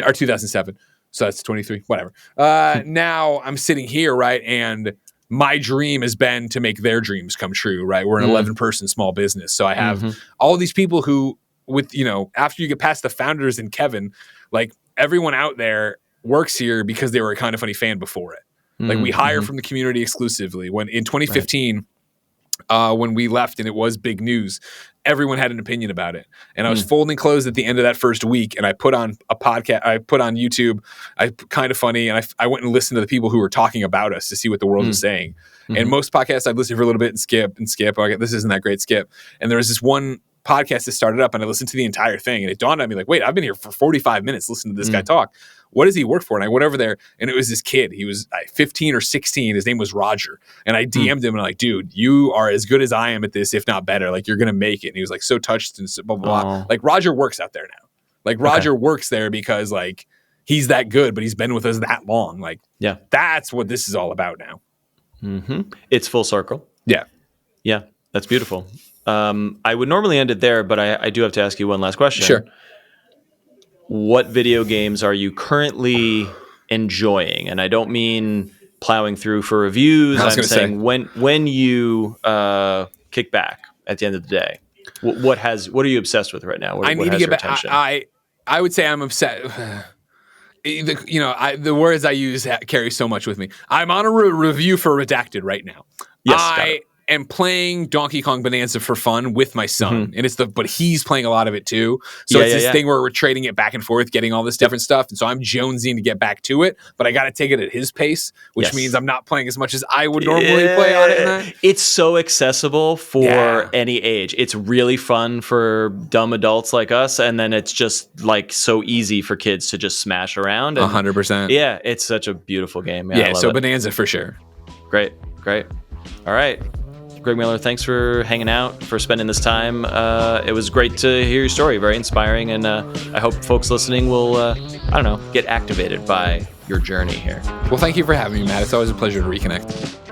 or 2007. So that's 23, whatever. Now I'm sitting here, right? And my dream has been to make their dreams come true, right? We're an 11-person small business. So I have all these people who, after you get past the founders and Kevin, like everyone out there works here because they were a Kind of Funny fan before it. Like we hire from the community exclusively. When in 2015, when we left and it was big news, everyone had an opinion about it. And I was folding clothes at the end of that first week, and I put on a podcast. I put on YouTube, Kind of Funny, and I went and listened to the people who were talking about us to see what the world was saying. And most podcasts I'd listen for a little bit and skip. Okay, this isn't that great, skip. And there was this one podcast that started up, and I listened to the entire thing, and it dawned on me like, wait, I've been here for 45 minutes listening to this guy talk. What does he work for? And I went over there, and it was this kid. He was 15 or 16. His name was Roger. And I DM'd him, and I'm like, dude, you are as good as I am at this, if not better. Like, you're going to make it. And he was like so touched and so blah, blah, blah. Like, Roger works out there now. Like, Roger works there because, like, he's that good, but he's been with us that long. Like, that's what this is all about now. It's full circle. Yeah, that's beautiful. I would normally end it there, but I do have to ask you one last question. Sure. What video games are you currently enjoying? And I don't mean plowing through for reviews. I'm saying when you kick back at the end of the day, what are you obsessed with right now? I need to get back. I would say I'm upset. The words I use carry so much with me. I'm on a review for Redacted right now. Yes, I am playing Donkey Kong Bonanza for fun with my son, and but he's playing a lot of it too. So it's this thing where we're trading it back and forth, getting all this different stuff. And so I'm jonesing to get back to it, but I got to take it at his pace, which means I'm not playing as much as I would normally play on it. It's so accessible for any age. It's really fun for dumb adults like us, and then it's just like so easy for kids to just smash around. 100%. Yeah, it's such a beautiful game. So Bonanza for sure. Great. All right. Greg Miller, thanks for hanging out, for spending this time. It was great to hear your story, very inspiring, and I hope folks listening will, get activated by your journey here. Well, thank you for having me, Matt. It's always a pleasure to reconnect.